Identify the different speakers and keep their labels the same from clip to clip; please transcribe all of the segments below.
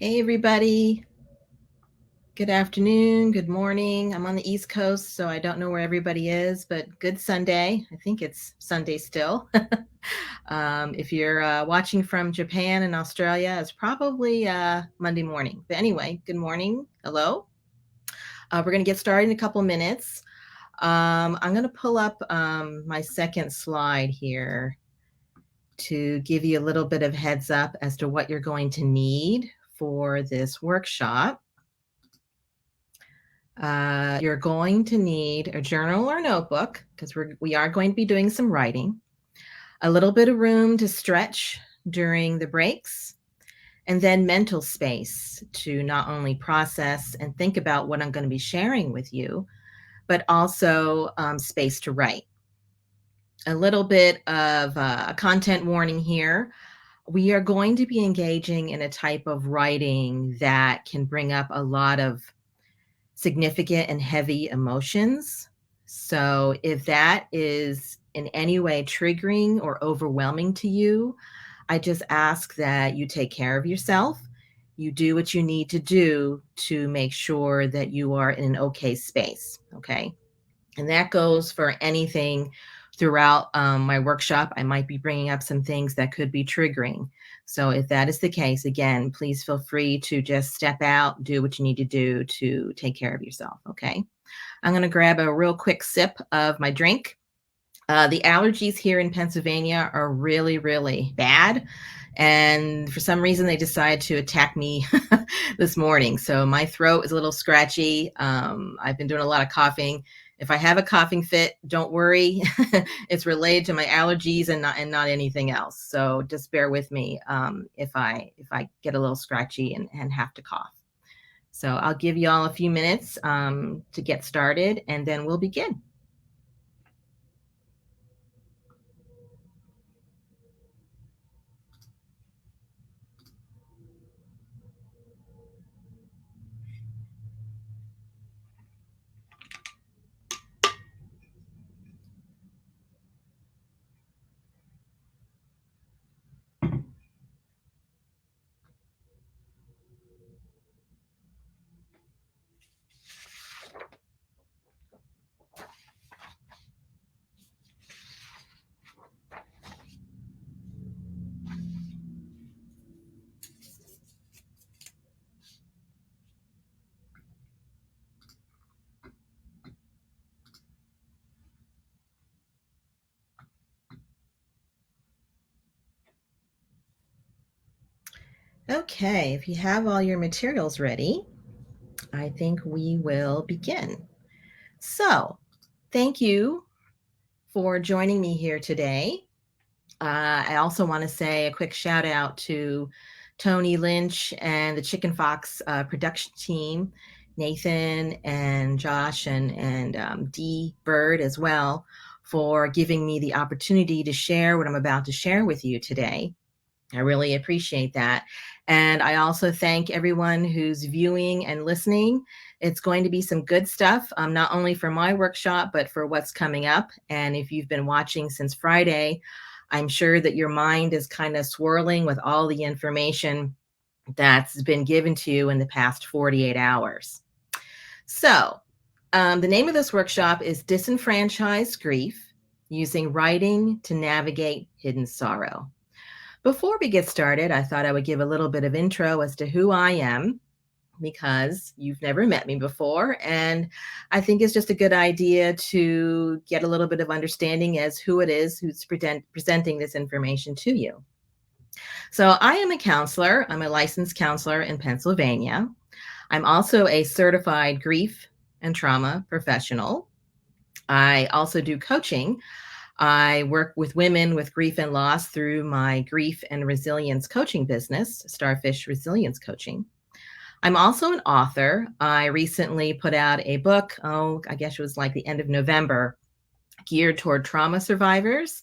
Speaker 1: Hey, everybody. Good afternoon, good morning. I'm on the East Coast, so I don't know where everybody is, but good Sunday. I think it's Sunday still. If you're watching from Japan and Australia, it's probably Monday morning. But anyway, good morning. Hello. We're going to get started in a couple minutes. I'm going to pull up my second slide here to give you a little bit of heads up as to what you're going to need for this workshop. You're going to need a journal or notebook because we are going to be doing some writing, a little bit of room to stretch during the breaks, and then mental space to not only process and think about what I'm going to be sharing with you, but also space to write. A little bit of a content warning here. We are going to be engaging in a type of writing that can bring up a lot of significant and heavy emotions. So if that is in any way triggering or overwhelming to you, I just ask that you take care of yourself. You do what you need to do to make sure that you are in an okay space, okay? And that goes for anything throughout my workshop. I might be bringing up some things that could be triggering. So if that is the case, again, please feel free to just step out, do what you need to do to take care of yourself, okay? I'm going to grab a real quick sip of my drink. The allergies here in Pennsylvania are really, really bad. And for some reason, they decided to attack me this morning. So my throat is a little scratchy. I've been doing a lot of coughing. If I have a coughing fit, don't worry. It's related to my allergies and not anything else. So just bear with me if I get a little scratchy and have to cough. So I'll give you all a few minutes to get started, and then we'll begin. Okay, if you have all your materials ready, I think we will begin. So, thank you for joining me here today. I also want to say a quick shout out to Tony Lynch and the Chicken Fox production team, Nathan and Josh and Dee Bird as well, for giving me the opportunity to share what I'm about to share with you today. I really appreciate that. And I also thank everyone who's viewing and listening. It's going to be some good stuff, not only for my workshop, but for what's coming up. And if you've been watching since Friday, I'm sure that your mind is kind of swirling with all the information that's been given to you in the past 48 hours. So, the name of this workshop is Disenfranchised Grief, Using Writing to Navigate Hidden Sorrow. Before we get started, I thought I would give a little bit of intro as to who I am, because you've never met me before. And I think it's just a good idea to get a little bit of understanding as who it is who's presenting this information to you. So I am a counselor. I'm a licensed counselor in Pennsylvania. I'm also a certified grief and trauma professional. I also do coaching. I work with women with grief and loss through my grief and resilience coaching business, Starfish Resilience Coaching. I'm also an author. I recently put out a book, I guess it was like the end of November, geared toward trauma survivors.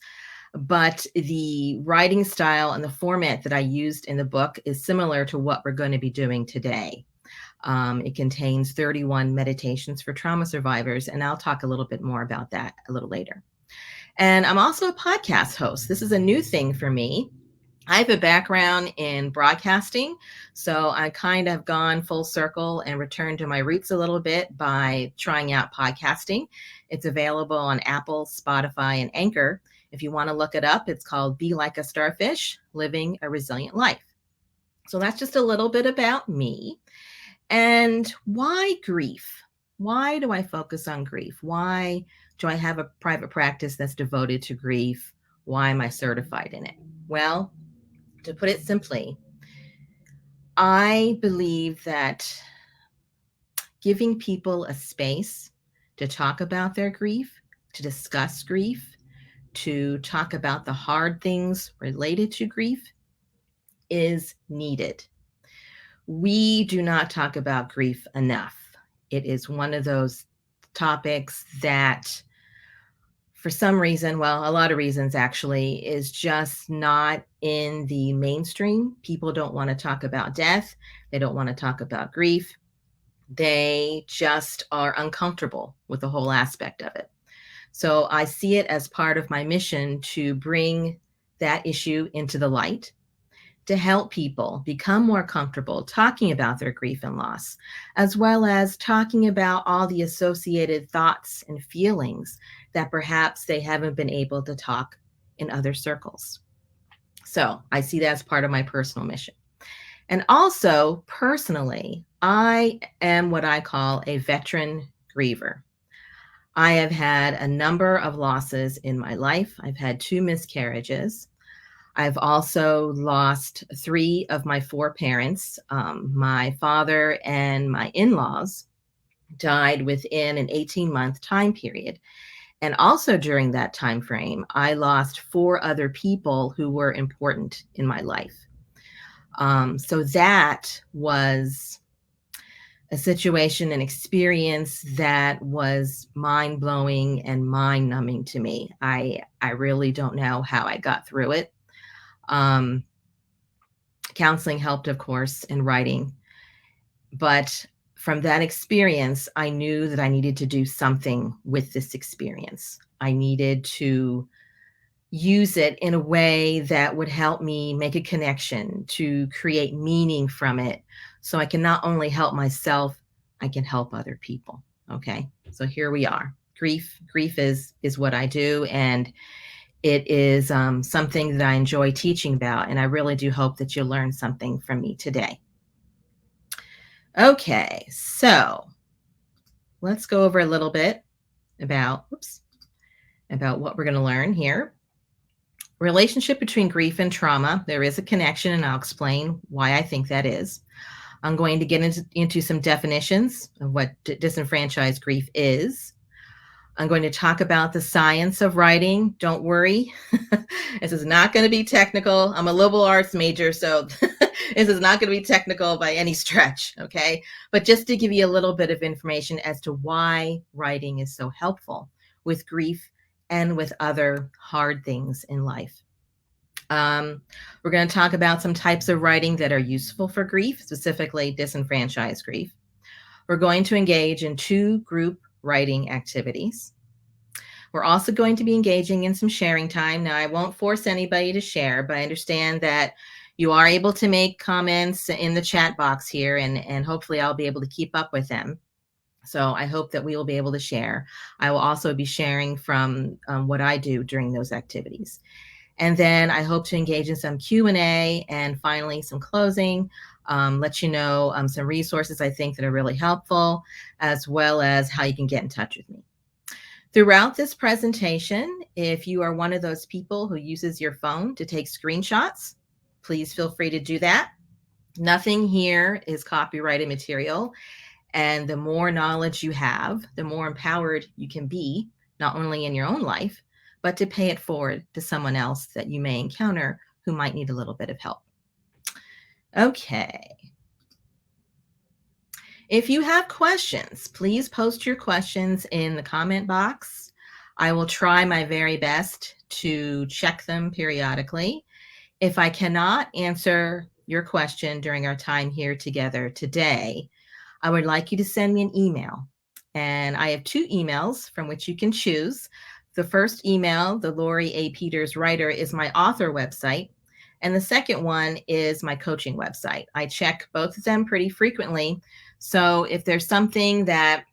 Speaker 1: But the writing style and the format that I used in the book is similar to what we're going to be doing today. It contains 31 meditations for trauma survivors, and I'll talk a little bit more about that a little later. And I'm also a podcast host. This is a new thing for me. I have a background in broadcasting, so I kind of gone full circle and returned to my roots a little bit by trying out podcasting. It's available on Apple, Spotify, and Anchor. If you want to look it up, it's called Be Like a Starfish, Living a Resilient Life. So that's just a little bit about me. And why grief? Why do I focus on grief? Why do I have a private practice that's devoted to grief? Why am I certified in it? Well, to put it simply, I believe that giving people a space to talk about their grief, to discuss grief, to talk about the hard things related to grief is needed. We do not talk about grief enough. It is one of those topics that, for some reason, well, a lot of reasons actually, is just not in the mainstream. People don't want to talk about death. They don't want to talk about grief. They just are uncomfortable with the whole aspect of it. So I see it as part of my mission to bring that issue into the light, to help people become more comfortable talking about their grief and loss, as well as talking about all the associated thoughts and feelings that perhaps they haven't been able to talk in other circles. So I see that as part of my personal mission. And also, personally, I am what I call a veteran griever. I have had a number of losses in my life. I've had 2 miscarriages. I've also lost 3 of my 4 parents. My father and my in-laws died within an 18-month time period. And also during that time frame, I lost 4 other people who were important in my life. So that was a situation, an experience that was mind-blowing and mind-numbing to me. I really don't know how I got through it. Counseling helped, of course, and writing. But from that experience, I knew that I needed to do something with this experience. I needed to use it in a way that would help me make a connection, to create meaning from it, so I can not only help myself, I can help other people. Okay, so here we are. Grief is what I do, and it is something that I enjoy teaching about, and I really do hope that you'll learn something from me today. Okay, so let's go over a little bit about what we're going to learn here. Relationship between grief and trauma. There is a connection, and I'll explain why I think that is. I'm going to get into some definitions of what disenfranchised grief is. I'm going to talk about the science of writing. Don't worry. This is not going to be technical. I'm a liberal arts major, so this is not going to be technical by any stretch, okay? But just to give you a little bit of information as to why writing is so helpful with grief and with other hard things in life. We're going to talk about some types of writing that are useful for grief, specifically disenfranchised grief. We're going to engage in 2 group writing activities. We're also going to be engaging in some sharing time. Now, I won't force anybody to share, but I understand that you are able to make comments in the chat box here, and hopefully I'll be able to keep up with them. So I hope that we will be able to share. I will also be sharing from what I do during those activities. And then I hope to engage in some Q&A and finally some closing, let you know some resources I think that are really helpful, as well as how you can get in touch with me. Throughout this presentation, if you are one of those people who uses your phone to take screenshots, please feel free to do that. Nothing here is copyrighted material. And the more knowledge you have, the more empowered you can be, not only in your own life, but to pay it forward to someone else that you may encounter who might need a little bit of help. Okay. If you have questions, please post your questions in the comment box. I will try my very best to check them periodically. If I cannot answer your question during our time here together today, I would like you to send me an email. And I have 2 emails from which you can choose. The first email, the Lori A. Peters Writer, is my author website. And the second one is my coaching website. I check both of them pretty frequently. So if there's something that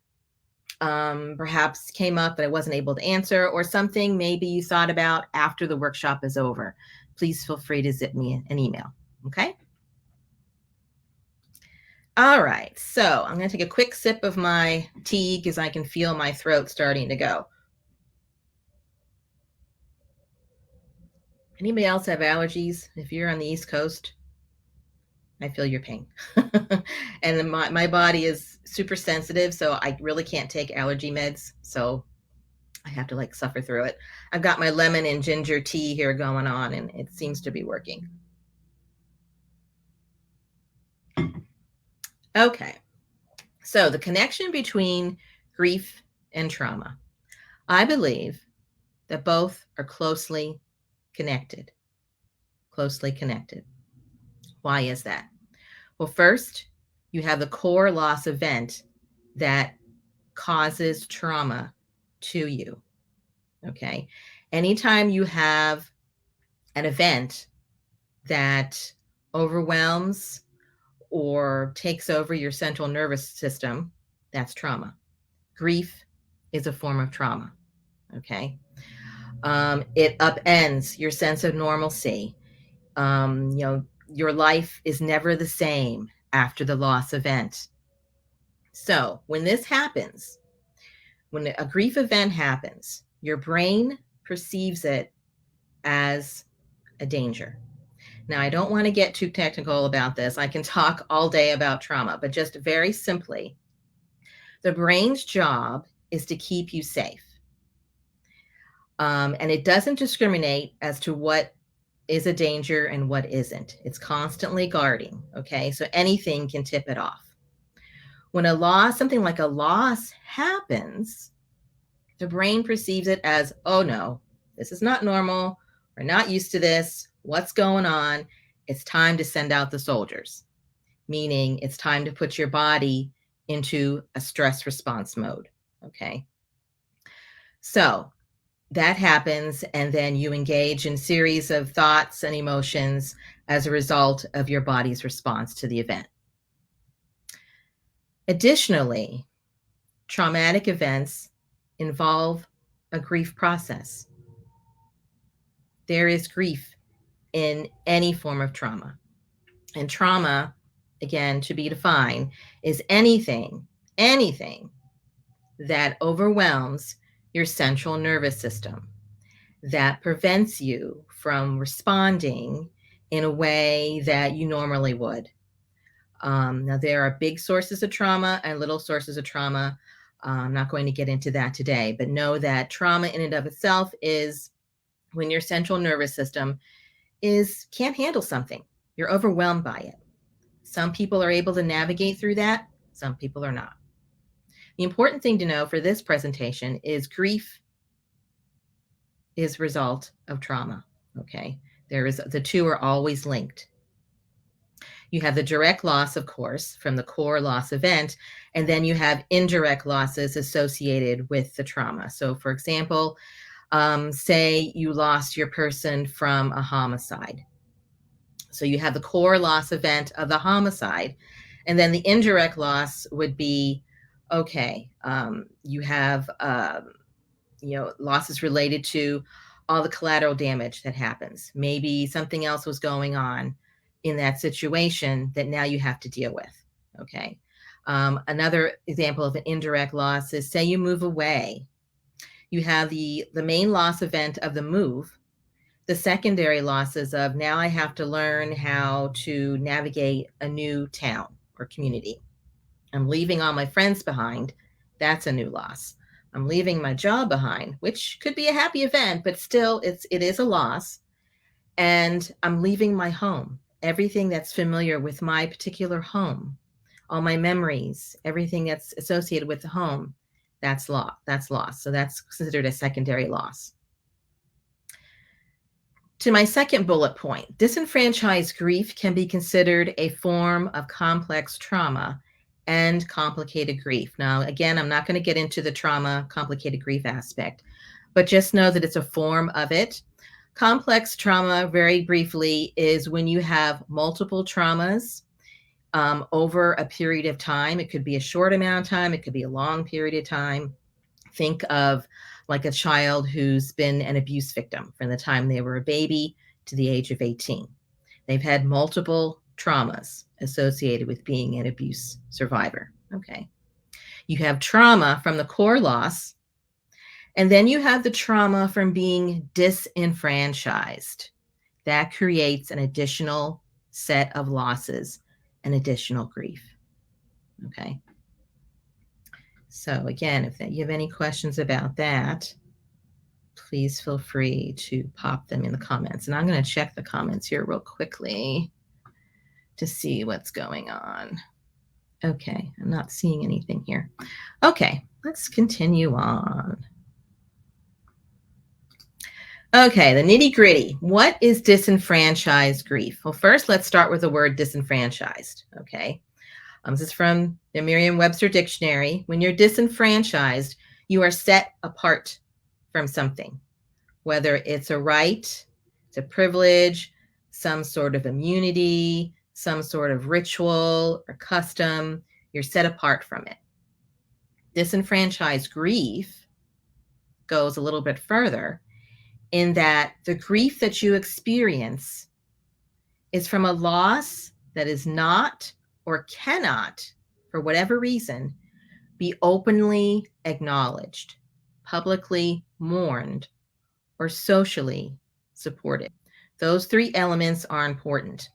Speaker 1: perhaps came up that I wasn't able to answer, or something maybe you thought about after the workshop is over, please feel free to zip me an email, okay? All right, so I'm going to take a quick sip of my tea because I can feel my throat starting to go. Anybody else have allergies? If you're on the East Coast, I feel your pain. And my body is super sensitive, so I really can't take allergy meds. So I have to suffer through it. I've got my lemon and ginger tea here going on, and it seems to be working. Okay. So the connection between grief and trauma. I believe that both are closely connected. Closely connected. Why is that? Well, first, you have the core loss event that causes trauma to you. Okay. Anytime you have an event that overwhelms or takes over your central nervous system, that's trauma. Grief is a form of trauma. Okay. It upends your sense of normalcy. Your life is never the same after the loss event. So when this happens, when a grief event happens, your brain perceives it as a danger. Now, I don't want to get too technical about this. I can talk all day about trauma, but just very simply, the brain's job is to keep you safe. And it doesn't discriminate as to what is a danger and what isn't. It's constantly guarding, okay? So anything can tip it off. When something like a loss happens, the brain perceives it as, oh no, this is not normal. We're not used to this. What's going on? It's time to send out the soldiers, meaning it's time to put your body into a stress response mode, okay? So that happens, and then you engage in series of thoughts and emotions as a result of your body's response to the event. Additionally, traumatic events involve a grief process. There is grief in any form of trauma. And trauma, again, to be defined, is anything that overwhelms your central nervous system, that prevents you from responding in a way that you normally would. Now, there are big sources of trauma and little sources of trauma. I'm not going to get into that today, but know that trauma in and of itself is when your central nervous system can't handle something. You're overwhelmed by it. Some people are able to navigate through that. Some people are not. The important thing to know for this presentation is grief is a result of trauma. Okay. The two are always linked. You have the direct loss, of course, from the core loss event, and then you have indirect losses associated with the trauma. So, for example, say you lost your person from a homicide. So you have the core loss event of the homicide, and then the indirect loss would be, okay, you have losses related to all the collateral damage that happens. Maybe something else was going on in that situation that now you have to deal with. Okay. Another example of an indirect loss is, say you move away. You have the main loss event of the move. The secondary losses of, now I have to learn how to navigate a new town or community. I'm leaving all my friends behind. That's a new loss. I'm leaving my job behind, which could be a happy event, but still it is a loss. And I'm leaving my home, everything that's familiar with my particular home, all my memories, everything that's associated with the home, that's loss. So that's considered a secondary loss. To my second bullet point, disenfranchised grief can be considered a form of complex trauma and complicated grief. Now, again, I'm not going to get into the trauma, complicated grief aspect, but just know that it's a form of it. Complex trauma, very briefly, is when you have multiple traumas over a period of time. It could be a short amount of time. It could be a long period of time. Think of like a child who's been an abuse victim from the time they were a baby to the age of 18. They've had multiple traumas associated with being an abuse survivor. Okay. You have trauma from the core loss, and then you have the trauma from being disenfranchised. That creates an additional set of losses and additional grief. Okay. So again, if you have any questions about that, please feel free to pop them in the comments. And I'm going to check the comments here real quickly to see what's going on. Okay, I'm not seeing anything here. Okay, let's continue on. Okay, the nitty gritty. What is disenfranchised grief? Well, first, let's start with the word disenfranchised. Okay. This is from the Merriam-Webster Dictionary. When you're disenfranchised, you are set apart from something, whether it's a right, it's a privilege, some sort of immunity, some sort of ritual or custom. You're set apart from it. Disenfranchised grief goes a little bit further in that the grief that you experience is from a loss that is not or cannot, for whatever reason, be openly acknowledged, publicly mourned, or socially supported. Those three elements are important.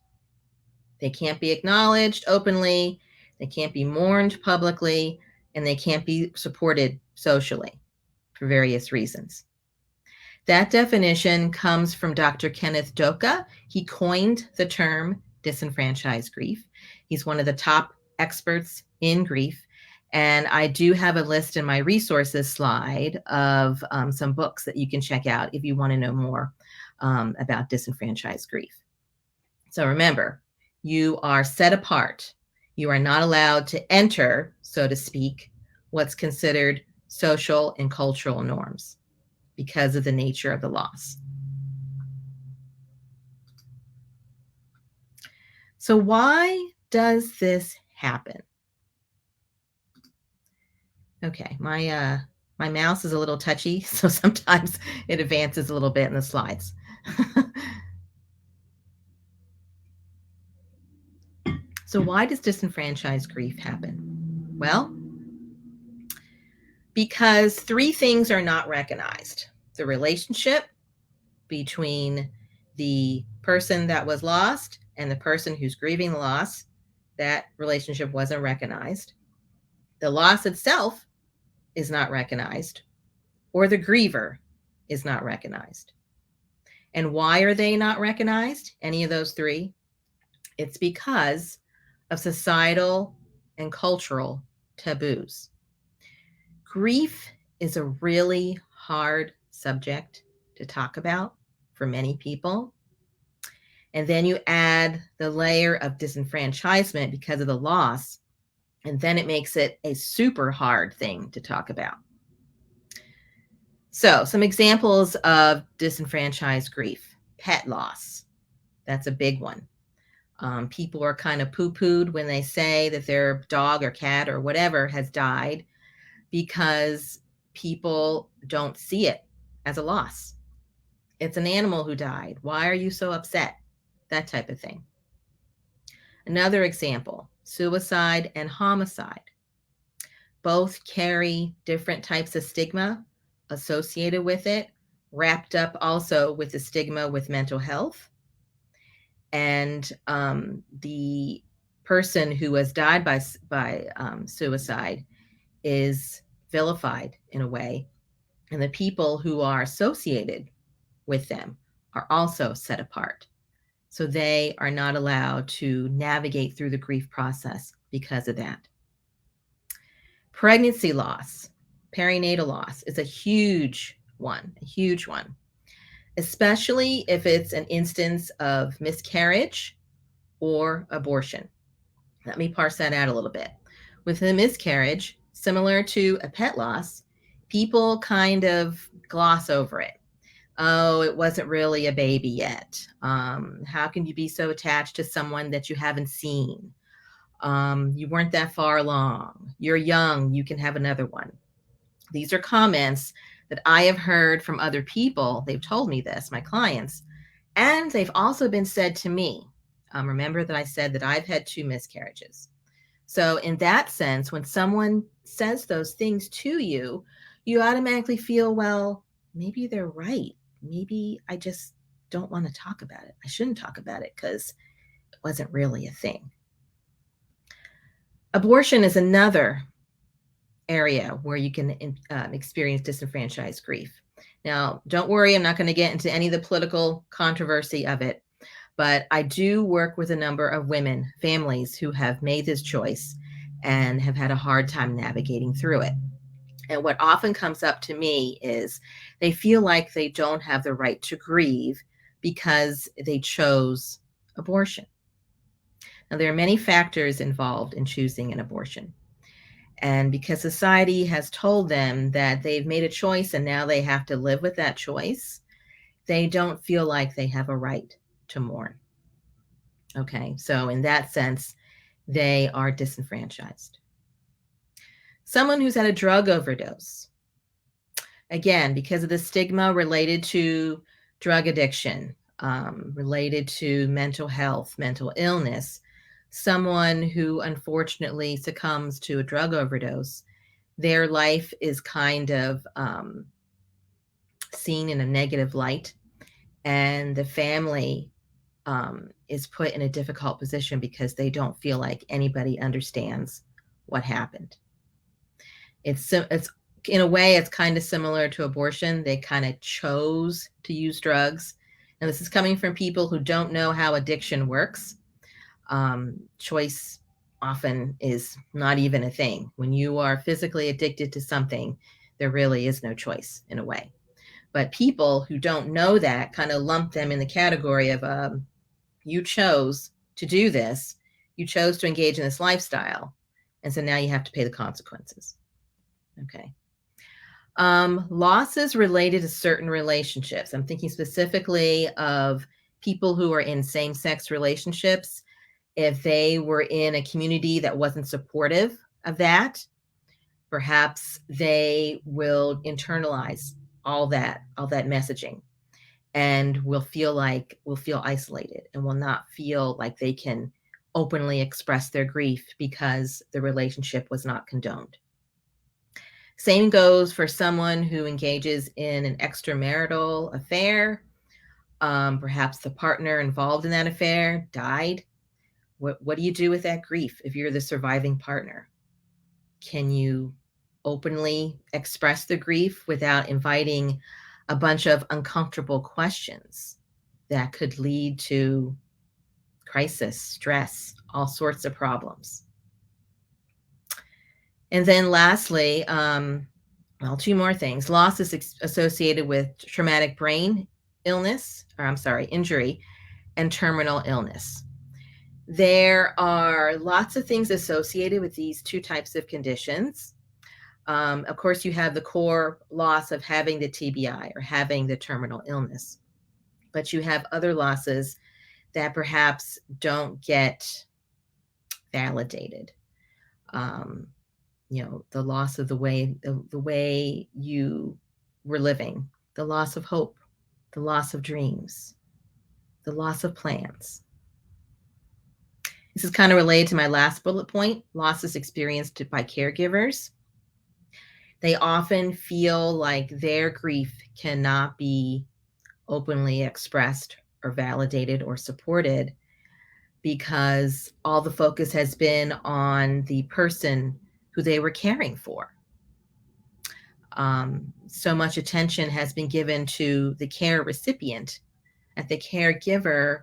Speaker 1: They can't be acknowledged openly, they can't be mourned publicly, and they can't be supported socially for various reasons. That definition comes from Dr. Kenneth Doka. He coined the term disenfranchised grief. He's one of the top experts in grief. And I do have a list in my resources slide of some books that you can check out if you want to know more about disenfranchised grief. So remember, you are set apart. You are not allowed to enter, so to speak, what's considered social and cultural norms because of the nature of the loss. So why does this happen? Okay, my mouse is a little touchy, so sometimes it advances a little bit in the slides. So why does disenfranchised grief happen? Well, because three things are not recognized. The relationship between the person that was lost and the person who's grieving the loss. that relationship wasn't recognized, the loss itself is not recognized, or the griever is not recognized. And why are they not recognized? Any of those three? It's because of societal and cultural taboos. Grief is a really hard subject to talk about for many people. And then you add the layer of disenfranchisement because of the loss, and then it makes it a super hard thing to talk about. So, some examples of disenfranchised grief. Pet loss. That's a big one. People are kind of poo-pooed when they say that their dog or cat or whatever has died because people don't see it as a loss. It's an animal who died. Why are you so upset? That type of thing. Another example, suicide and homicide. Both carry different types of stigma associated with it, wrapped up also with the stigma with mental health. And the person who has died by suicide is vilified in a way, and the people who are associated with them are also set apart. So they are not allowed to navigate through the grief process because of that. Pregnancy loss, perinatal loss is a huge one, especially if it's an instance of miscarriage or abortion. Let me parse that out a little bit. With a miscarriage, similar to a pet loss, people kind of gloss over it. Oh, it wasn't really a baby yet. How can you be so attached to someone that you haven't seen? You weren't that far along. You're young. You can have another one. These are comments that I have heard from other people. They've told me this, my clients, and they've also been said to me. Remember that I said that I've had 2 miscarriages. So in that sense, when someone says those things to you, you automatically feel, well, maybe they're right. Maybe I just don't want to talk about it. I shouldn't talk about it because it wasn't really a thing. Abortion is another area where you can experience disenfranchised grief. Now, don't worry, I'm not going to get into any of the political controversy of it, but I do work with a number of women, families who have made this choice and have had a hard time navigating through it. And what often comes up to me is they feel like they don't have the right to grieve because they chose abortion. Now, there are many factors involved in choosing an abortion. And because society has told them that they've made a choice and now they have to live with that choice, they don't feel like they have a right to mourn. Okay, so in that sense, they are disenfranchised. Someone who's had a drug overdose. Again, because of the stigma related to drug addiction, related to mental health, mental illness, someone who unfortunately succumbs to a drug overdose, their life is kind of seen in a negative light, and the family is put in a difficult position because they don't feel like anybody understands what happened. It's in a way, it's kind of similar to abortion. They kind of chose to use drugs. And this is coming from people who don't know how addiction works. Choice often is not even a thing. When you are physically addicted to something, there really is no choice in a way. But people who don't know that kind of lump them in the category of you chose to do this, you chose to engage in this lifestyle, and so now you have to pay the consequences. Okay. Losses related to certain relationships. I'm thinking specifically of people who are in same-sex relationships. If they were in a community that wasn't supportive of that, perhaps they will internalize all that messaging and will feel isolated and will not feel like they can openly express their grief because the relationship was not condoned. Same goes for someone who engages in an extramarital affair. Perhaps the partner involved in that affair died, What do you do with that grief if you're the surviving partner? Can you openly express the grief without inviting a bunch of uncomfortable questions that could lead to crisis, stress, all sorts of problems? And then lastly, well, two more things. Loss is associated with traumatic brain illness, or I'm sorry, injury, and terminal illness. There are lots of things associated with these two types of conditions. Of course, you have the core loss of having the TBI or having the terminal illness, but you have other losses that perhaps don't get validated. The loss of the way you were living, the loss of hope, the loss of dreams, the loss of plans. This is kind of related to my last bullet point, losses experienced by caregivers. They often feel like their grief cannot be openly expressed or validated or supported because all the focus has been on the person who they were caring for. So much attention has been given to the care recipient that the caregiver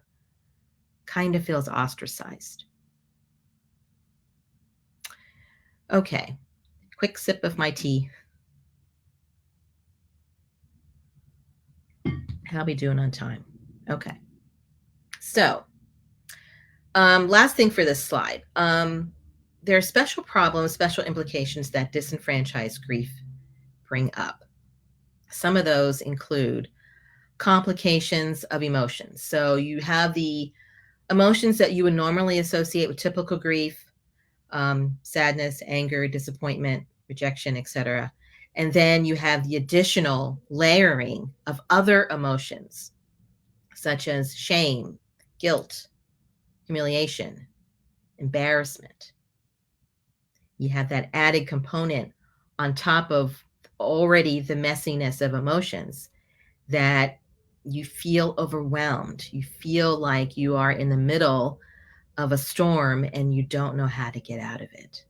Speaker 1: kind of feels ostracized. Okay, quick sip of my tea. How are we doing on time? Okay. So, last thing for this slide. There are special problems, special implications that disenfranchised grief bring up. Some of those include complications of emotions. So you have the emotions that you would normally associate with typical grief, sadness, anger, disappointment, rejection, etc. And then you have the additional layering of other emotions, such as shame, guilt, humiliation, embarrassment. You have that added component on top of already the messiness of emotions that you feel overwhelmed. You feel like you are in the middle of a storm and you don't know how to get out of it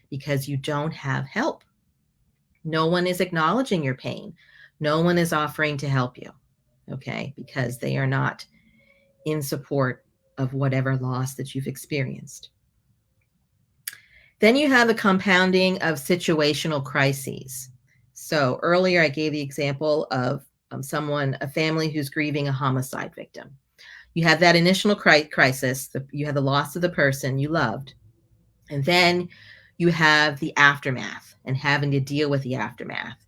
Speaker 1: because you don't have help. No one is acknowledging your pain. No one is offering to help you, okay, because they are not in support of whatever loss that you've experienced. Then you have the compounding of situational crises. So earlier I gave the example of a family who's grieving a homicide victim. You have that initial crisis, you have the loss of the person you loved, and then you have the aftermath and having to deal with the aftermath.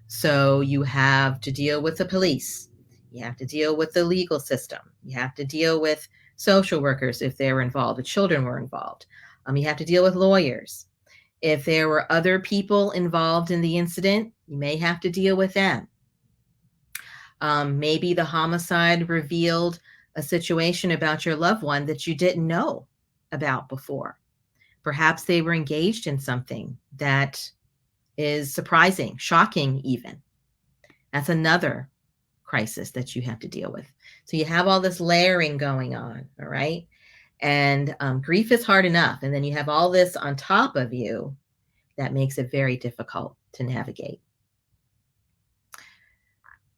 Speaker 1: So you have to deal with the police, you have to deal with the legal system, you have to deal with social workers if they were involved, the children were involved. You have to deal with lawyers. If there were other people involved in the incident, you may have to deal with them. Maybe the homicide revealed a situation about your loved one that you didn't know about before. Perhaps they were engaged in something that is surprising, shocking even. That's another crisis that you have to deal with. So you have all this layering going on, all right? And grief is hard enough. And then you have all this on top of you that makes it very difficult to navigate.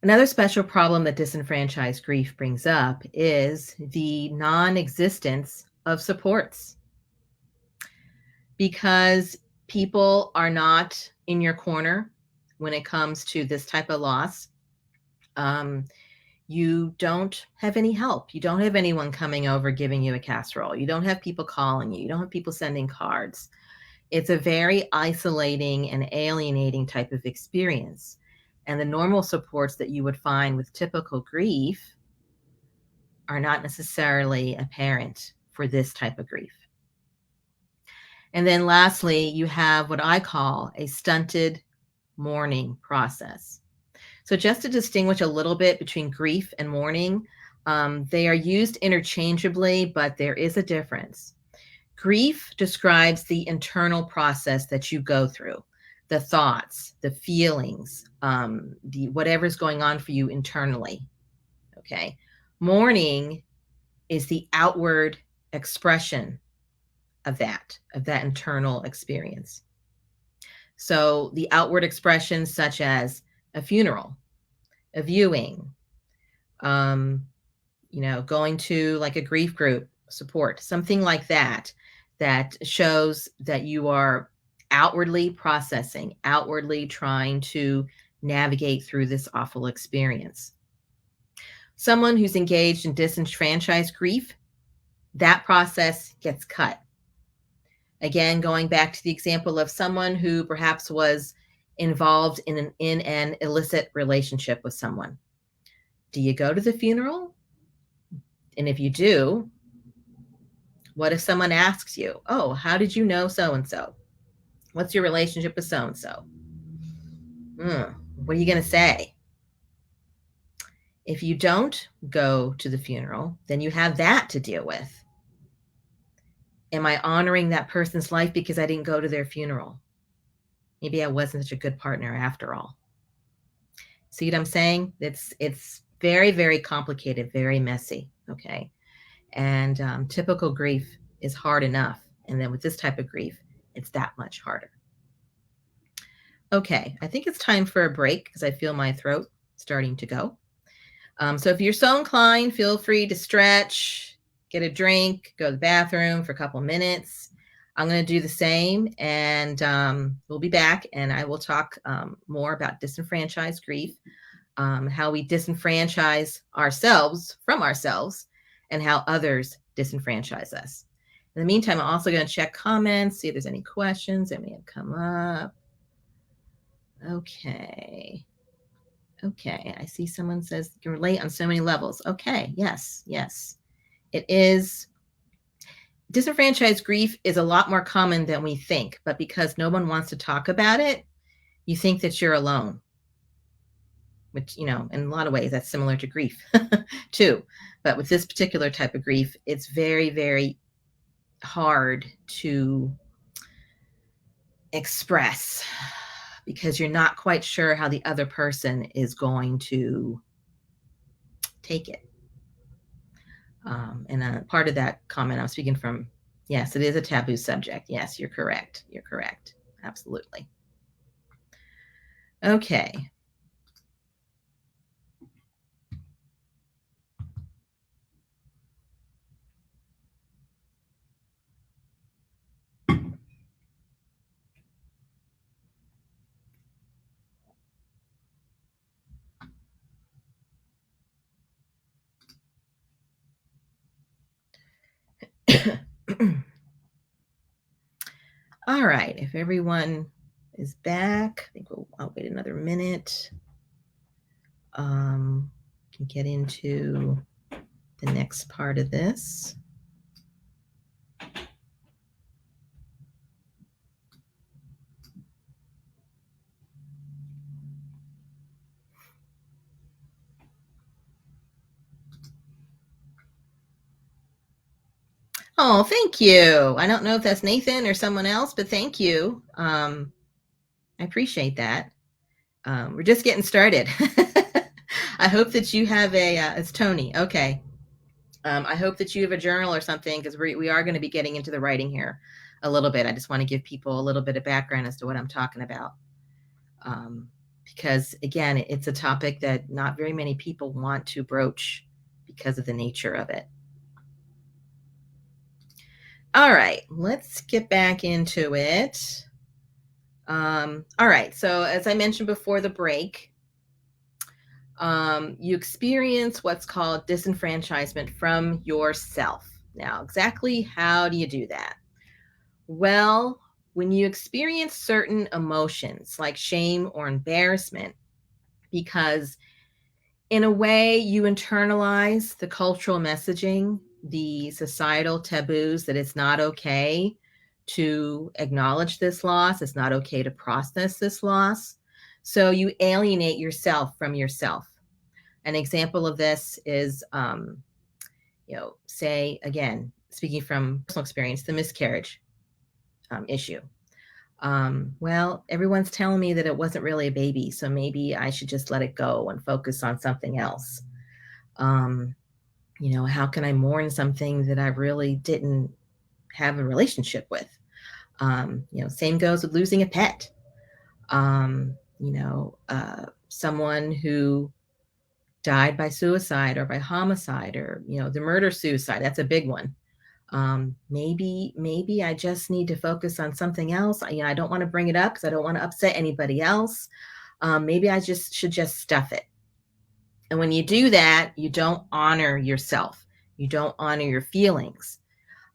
Speaker 1: Another special problem that disenfranchised grief brings up is the non-existence of supports. Because people are not in your corner when it comes to this type of loss, you don't have any help. You don't have anyone coming over giving you a casserole. You don't have people calling you. You don't have people sending cards. It's a very isolating and alienating type of experience. And the normal supports that you would find with typical grief are not necessarily apparent for this type of grief. And then lastly, you have what I call a stunted mourning process. So just to distinguish a little bit between grief and mourning, they are used interchangeably, but there is a difference. Grief describes the internal process that you go through, the thoughts, the feelings, whatever's going on for you internally. Okay. Mourning is the outward expression of that internal experience. So the outward expressions such as a funeral, a viewing, going to like a grief group support, something like that, that shows that you are outwardly processing, outwardly trying to navigate through this awful experience. Someone who's engaged in disenfranchised grief, that process gets cut. Again, going back to the example of someone who perhaps was involved in an illicit relationship with someone. Do you go to the funeral? And if you do, what if someone asks you, oh, how did you know so-and-so? What's your relationship with so-and-so? What are you going to say? If you don't go to the funeral, then you have that to deal with. Am I honoring that person's life because I didn't go to their funeral? Maybe I wasn't such a good partner after all. See what I'm saying? It's very, very complicated, very messy, okay? And typical grief is hard enough. And then with this type of grief, it's that much harder. Okay, I think it's time for a break because I feel my throat starting to go. So if you're so inclined, feel free to stretch, get a drink, go to the bathroom for a couple minutes. I'm going to do the same, and we'll be back, and I will talk more about disenfranchised grief, how we disenfranchise ourselves from ourselves, and how others disenfranchise us. In the meantime, I'm also going to check comments, see if there's any questions that may have come up. Okay, I see someone says you can relate on so many levels. Okay, yes. It is. Disenfranchised grief is a lot more common than we think, but because no one wants to talk about it, you think that you're alone. Which, in a lot of ways, that's similar to grief too. But with this particular type of grief, it's very, very hard to express because you're not quite sure how the other person is going to take it. And part of that comment I'm speaking from, yes, it is a taboo subject. Yes, you're correct. Absolutely. Okay. All right, if everyone is back, I think I'll wait another minute. Can get into the next part of this. Oh, thank you. I don't know if that's Nathan or someone else, but thank you. I appreciate that. We're just getting started. I hope that you have it's Tony. Okay. I hope that you have a journal or something because we are going to be getting into the writing here a little bit. I just want to give people a little bit of background as to what I'm talking about. Because again, it's a topic that not very many people want to broach because of the nature of it. All right, let's get back into it. All right, so as I mentioned before the break, you experience what's called disenfranchisement from yourself. Now, exactly how do you do that? Well, when you experience certain emotions like shame or embarrassment, because in a way you internalize the cultural messaging, the societal taboos that it's not okay to acknowledge this loss, it's not okay to process this loss. So you alienate yourself from yourself. An example of this is, say, again, speaking from personal experience, the miscarriage issue. Well, everyone's telling me that it wasn't really a baby, so maybe I should just let it go and focus on something else. How can I mourn something that I really didn't have a relationship with? Same goes with losing a pet. Someone who died by suicide or by homicide, or the murder suicide. That's a big one. Maybe I just need to focus on something else. I don't want to bring it up because I don't want to upset anybody else. Maybe I should just stuff it. And when you do that, you don't honor yourself. You don't honor your feelings.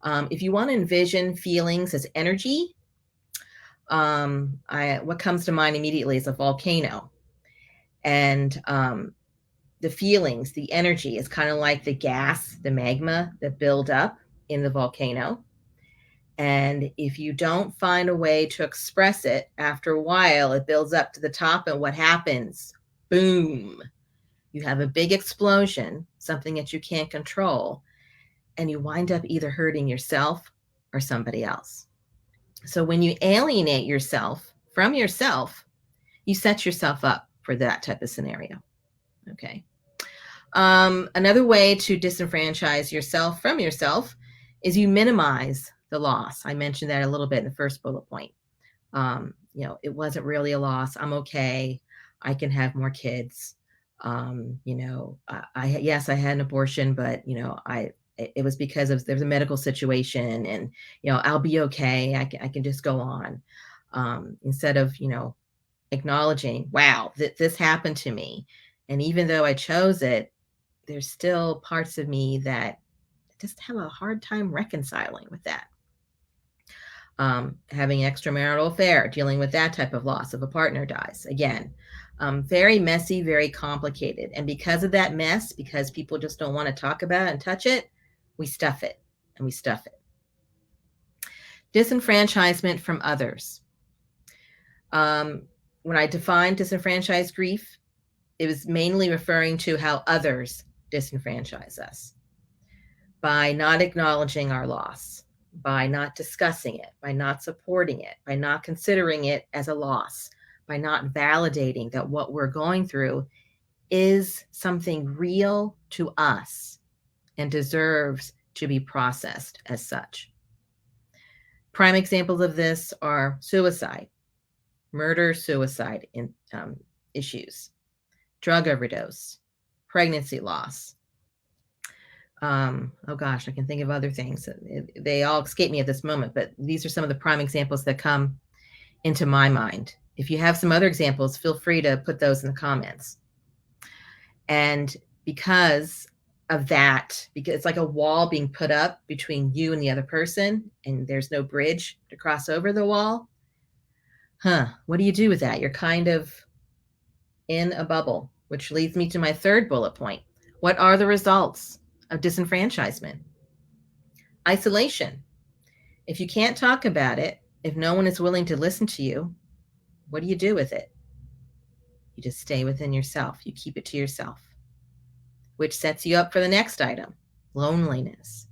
Speaker 1: If you want to envision feelings as energy, what comes to mind immediately is a volcano. And the feelings, the energy is kind of like the gas, the magma that build up in the volcano. And if you don't find a way to express it, after a while, it builds up to the top. And what happens? Boom. You have a big explosion, something that you can't control, and you wind up either hurting yourself or somebody else. So when you alienate yourself from yourself, you set yourself up for that type of scenario. Okay. Another way to disenfranchise yourself from yourself is you minimize the loss. I mentioned that a little bit in the first bullet point. It wasn't really a loss. I'm okay. I can have more kids. Yes, I had an abortion, but it was because there's a medical situation, and I'll be okay. I can just go on, instead of acknowledging, wow, this happened to me, and even though I chose it, there's still parts of me that just have a hard time reconciling with that. Having extramarital affair, dealing with that type of loss if a partner dies. Again, very messy, very complicated. And because of that mess, because people just don't want to talk about it and touch it, we stuff it and we stuff it. Disenfranchisement from others. When I defined disenfranchised grief, it was mainly referring to how others disenfranchise us by not acknowledging our loss, by not discussing it, by not supporting it, by not considering it as a loss, by not validating that what we're going through is something real to us and deserves to be processed as such. Prime examples of this are suicide, murder, suicide issues, drug overdose, pregnancy loss. Oh gosh, I can think of other things. They all escape me at this moment, but these are some of the prime examples that come into my mind. If you have some other examples, feel free to put those in the comments. And because of that, because it's like a wall being put up between you and the other person, and there's no bridge to cross over the wall, what do you do with that? You're kind of in a bubble, which leads me to my third bullet point. What are the results of disenfranchisement? Isolation. If you can't talk about it, if no one is willing to listen to you, what do you do with it? You just stay within yourself. You keep it to yourself, which sets you up for the next item, loneliness.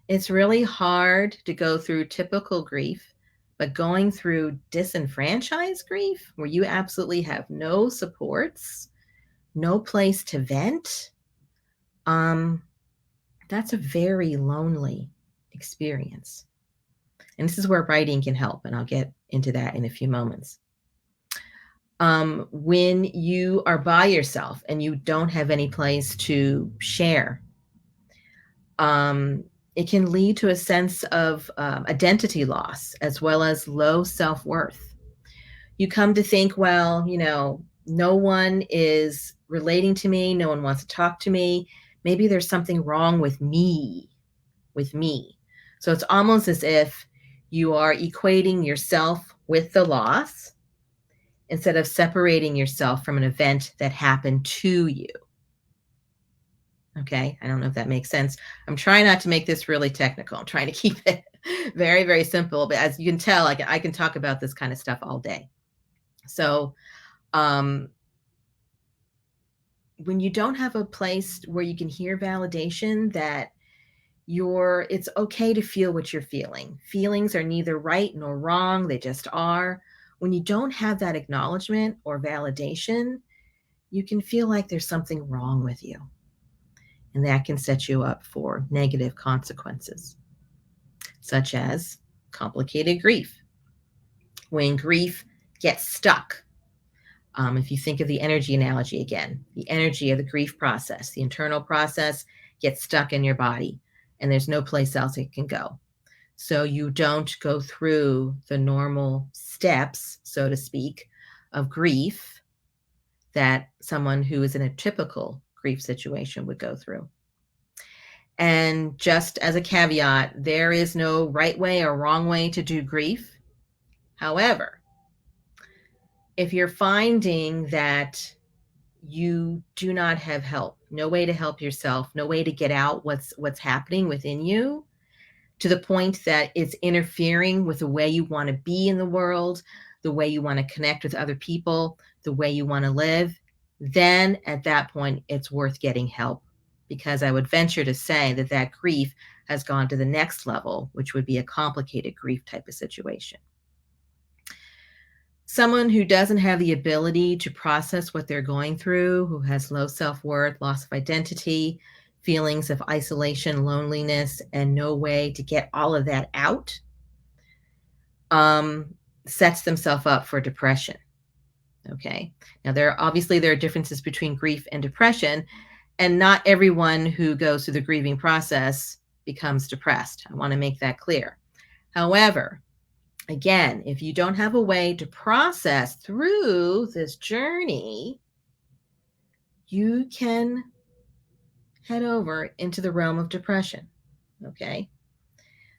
Speaker 1: It's really hard to go through typical grief, but going through disenfranchised grief, where you absolutely have no supports, no place to vent, that's a very lonely experience. And this is where writing can help, and I'll get into that in a few moments. When you are by yourself and you don't have any place to share, it can lead to a sense of identity loss as well as low self-worth. You come to think, well, no one is relating to me. No one wants to talk to me. Maybe there's something wrong with me. So it's almost as if you are equating yourself with the loss instead of separating yourself from an event that happened to you. Okay, I don't know if that makes sense. I'm trying not to make this really technical. I'm trying to keep it very, very simple. But as you can tell, I can talk about this kind of stuff all day. So when you don't have a place where you can hear validation that it's okay to feel what you're feeling. Feelings are neither right nor wrong. They just are. When you don't have that acknowledgement or validation, you can feel like there's something wrong with you. And that can set you up for negative consequences, such as complicated grief. When grief gets stuck, if you think of the energy analogy again, the energy of the grief process, the internal process gets stuck in your body, and there's no place else it can go. So you don't go through the normal steps, so to speak, of grief that someone who is in a typical grief situation would go through. And just as a caveat, there is no right way or wrong way to do grief. However, if you're finding that you do not have help, no way to help yourself, no way to get out what's happening within you, to the point that it's interfering with the way you want to be in the world, the way you want to connect with other people, the way you want to live, then at that point, it's worth getting help. Because I would venture to say that that grief has gone to the next level, which would be a complicated grief type of situation. Someone who doesn't have the ability to process what they're going through, who has low self-worth, loss of identity, feelings of isolation, loneliness, and no way to get all of that out, sets themselves up for depression. Okay. Now, there are differences between grief and depression, and not everyone who goes through the grieving process becomes depressed. I want to make that clear. However, again, if you don't have a way to process through this journey, you can head over into the realm of depression. Okay.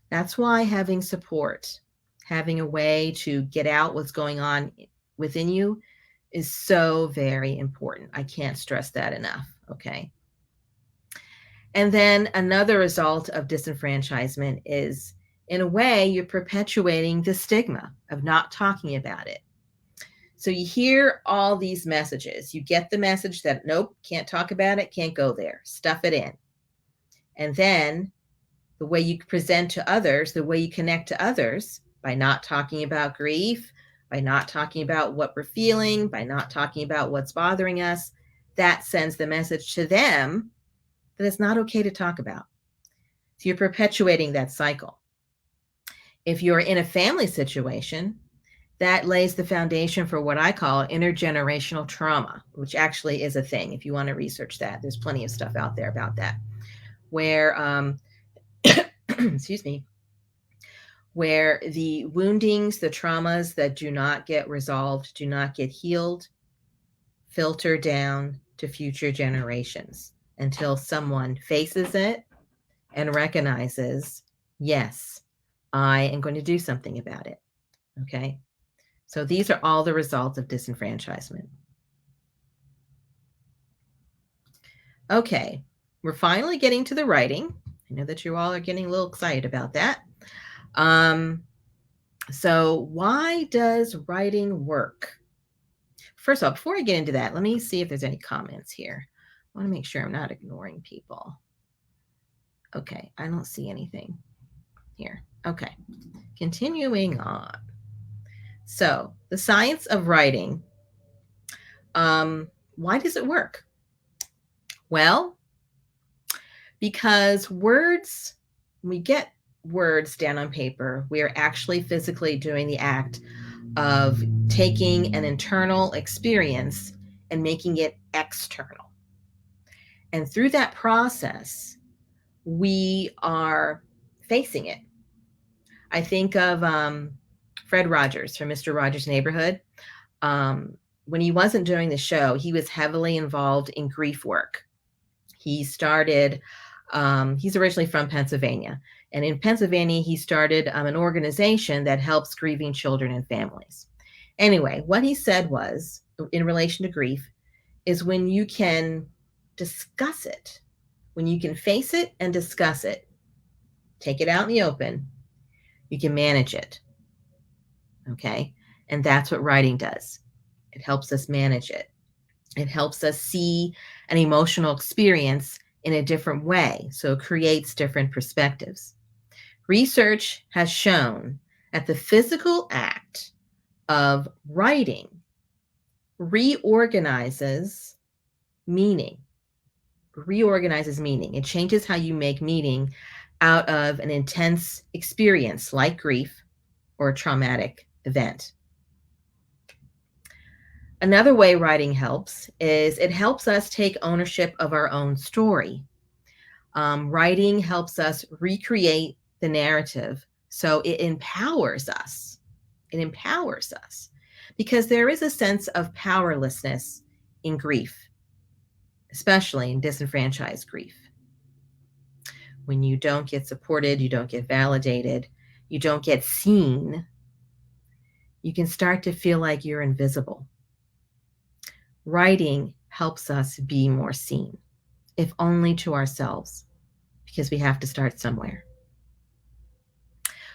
Speaker 1: That's why having support, having a way to get out what's going on within you is so very important. I can't stress that enough. Okay. And then another result of disenfranchisement is, in a way, you're perpetuating the stigma of not talking about it. So you hear all these messages. You get the message that, nope, can't talk about it, can't go there, stuff it in. And then the way you present to others, the way you connect to others, by not talking about grief, by not talking about what we're feeling, by not talking about what's bothering us, that sends the message to them that it's not okay to talk about. So you're perpetuating that cycle. If you're in a family situation, that lays the foundation for what I call intergenerational trauma, which actually is a thing. If you want to research that, there's plenty of stuff out there about that, where, excuse me, where the woundings, the traumas that do not get resolved, do not get healed, filter down to future generations until someone faces it and recognizes, yes, I am going to do something about it. Okay. So these are all the results of disenfranchisement. Okay. We're finally getting to the writing. I know that you all are getting a little excited about that. So why does writing work? First of all, before I get into that, let me see if there's any comments here. I want to make sure I'm not ignoring people. Okay, I don't see anything here. Okay, continuing on. So the science of writing, why does it work? Well, because words, when we get words down on paper, we are actually physically doing the act of taking an internal experience and making it external. And through that process, we are facing it. I think of Fred Rogers from Mr. Rogers' Neighborhood. When he wasn't doing the show, he was heavily involved in grief work. He started, he's originally from Pennsylvania. And in Pennsylvania, he started an organization that helps grieving children and families. Anyway, what he said was, in relation to grief, is when you can discuss it, when you can face it and discuss it, take it out in the open, you can manage it. Okay? And that's what writing does. It helps us manage it. It helps us see an emotional experience in a different way. So it creates different perspectives. Research has shown that the physical act of writing reorganizes meaning, reorganizes meaning. It changes how you make meaning out of an intense experience like grief or a traumatic event. Another way writing helps is it helps us take ownership of our own story. Writing helps us recreate the narrative, so it empowers us. It empowers us because there is a sense of powerlessness in grief, especially in disenfranchised grief. When you don't get supported, you don't get validated, you don't get seen, you can start to feel like you're invisible. Writing helps us be more seen, if only to ourselves, because we have to start somewhere.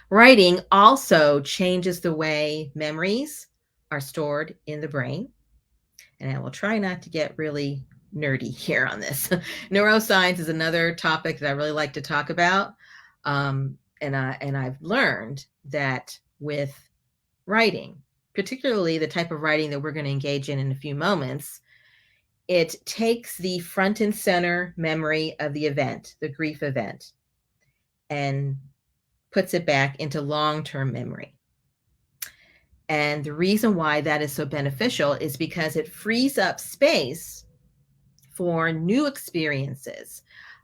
Speaker 1: Writing also changes the way memories are stored in the brain. And I will try not to get really nerdy here on this. Neuroscience is another topic that I really like to talk about. And I've learned that with writing, particularly the type of writing that we're going to engage in a few moments, it takes the front and center memory of the event, the grief event, and puts it back into long-term memory. And the reason why that is so beneficial is because it frees up space for new experiences.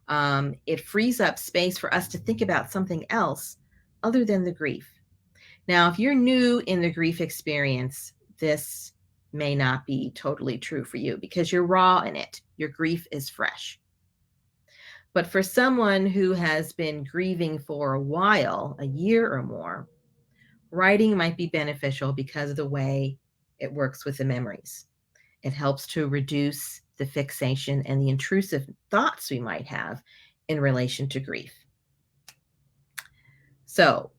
Speaker 1: It frees up space for us to think about something else other than the grief. Now, if you're new in the grief experience, this may not be totally true for you because you're raw in it. Your grief is fresh. But for someone who has been grieving for a while, a year or more, writing might be beneficial because of the way it works with the memories. It helps to reduce the fixation and the intrusive thoughts we might have in relation to grief. So,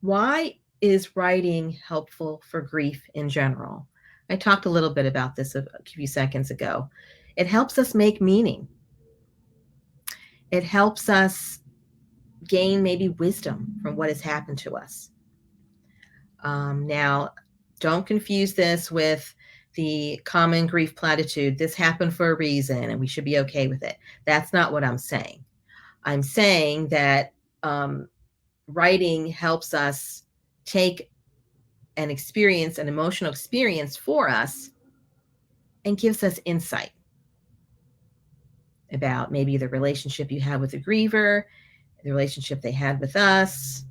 Speaker 1: why is writing helpful for grief in general? I talked a little bit about this a few seconds ago. It helps us make meaning. It helps us gain maybe wisdom from what has happened to us. Now, don't confuse this with the common grief platitude, this happened for a reason and we should be okay with it. That's not what I'm saying. I'm saying that writing helps us take an experience, an emotional experience for us, and gives us insight about maybe the relationship you have with the griever, the relationship they had with us,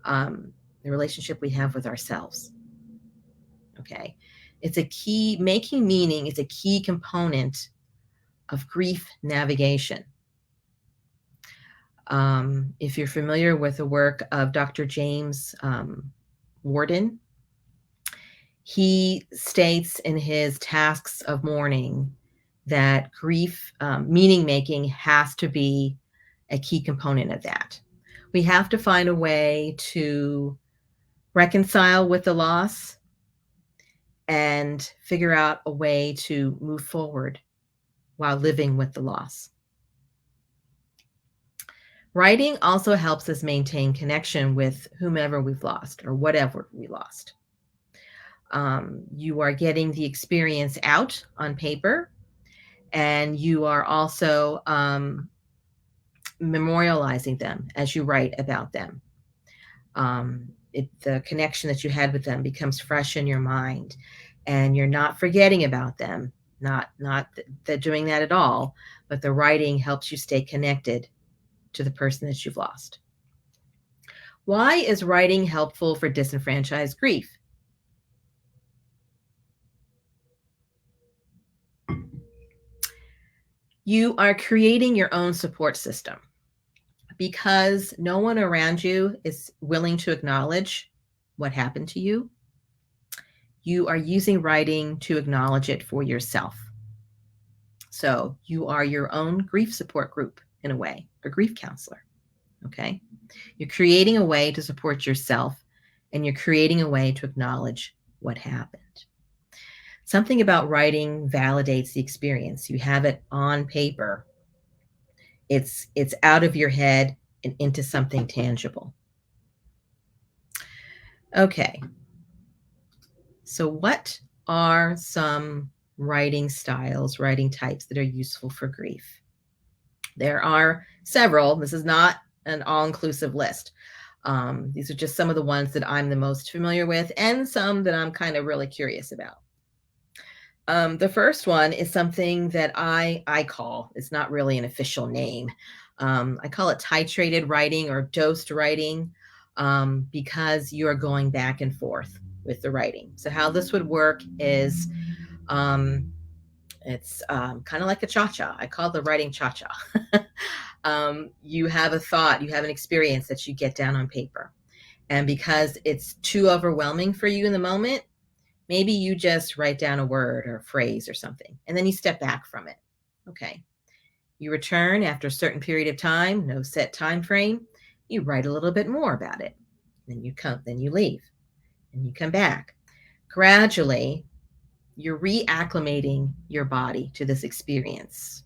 Speaker 1: the relationship we have with ourselves. Okay. It's a key, making meaning is a key component of grief navigation. If you're familiar with the work of Dr. James Warden, he states in his Tasks of Mourning that grief, meaning making has to be a key component of that. We have to find a way to reconcile with the loss and figure out a way to move forward while living with the loss. Writing also helps us maintain connection with whomever we've lost or whatever we lost. You are getting the experience out on paper, and you are also memorializing them as you write about them. The connection that you had with them becomes fresh in your mind, and you're not forgetting about them, not doing that at all, but the writing helps you stay connected to the person that you've lost. Why is writing helpful for disenfranchised grief? You are creating your own support system because no one around you is willing to acknowledge what happened to you. You are using writing to acknowledge it for yourself. So you are your own grief support group in a way, a grief counselor. Okay. You're creating a way to support yourself, and you're creating a way to acknowledge what happened. Something about writing validates the experience. You have it on paper. It's out of your head and into something tangible. Okay. So what are some writing styles, writing types that are useful for grief? There are several. This is not an all-inclusive list. These are just some of the ones that I'm the most familiar with and some that I'm kind of really curious about. The first one is something that I call, it's not really an official name. I call it titrated writing or dosed writing, because you're going back and forth with the writing. So how this would work is, um, it's kind of like a cha-cha. I call the writing cha-cha. You have a thought, you have an experience that you get down on paper. And because it's too overwhelming for you in the moment, maybe you just write down a word or a phrase or something, and then you step back from it. Okay. You return after a certain period of time, no set time frame. You write a little bit more about it. Then you leave, and you come back. Gradually, you're reacclimating your body to this experience.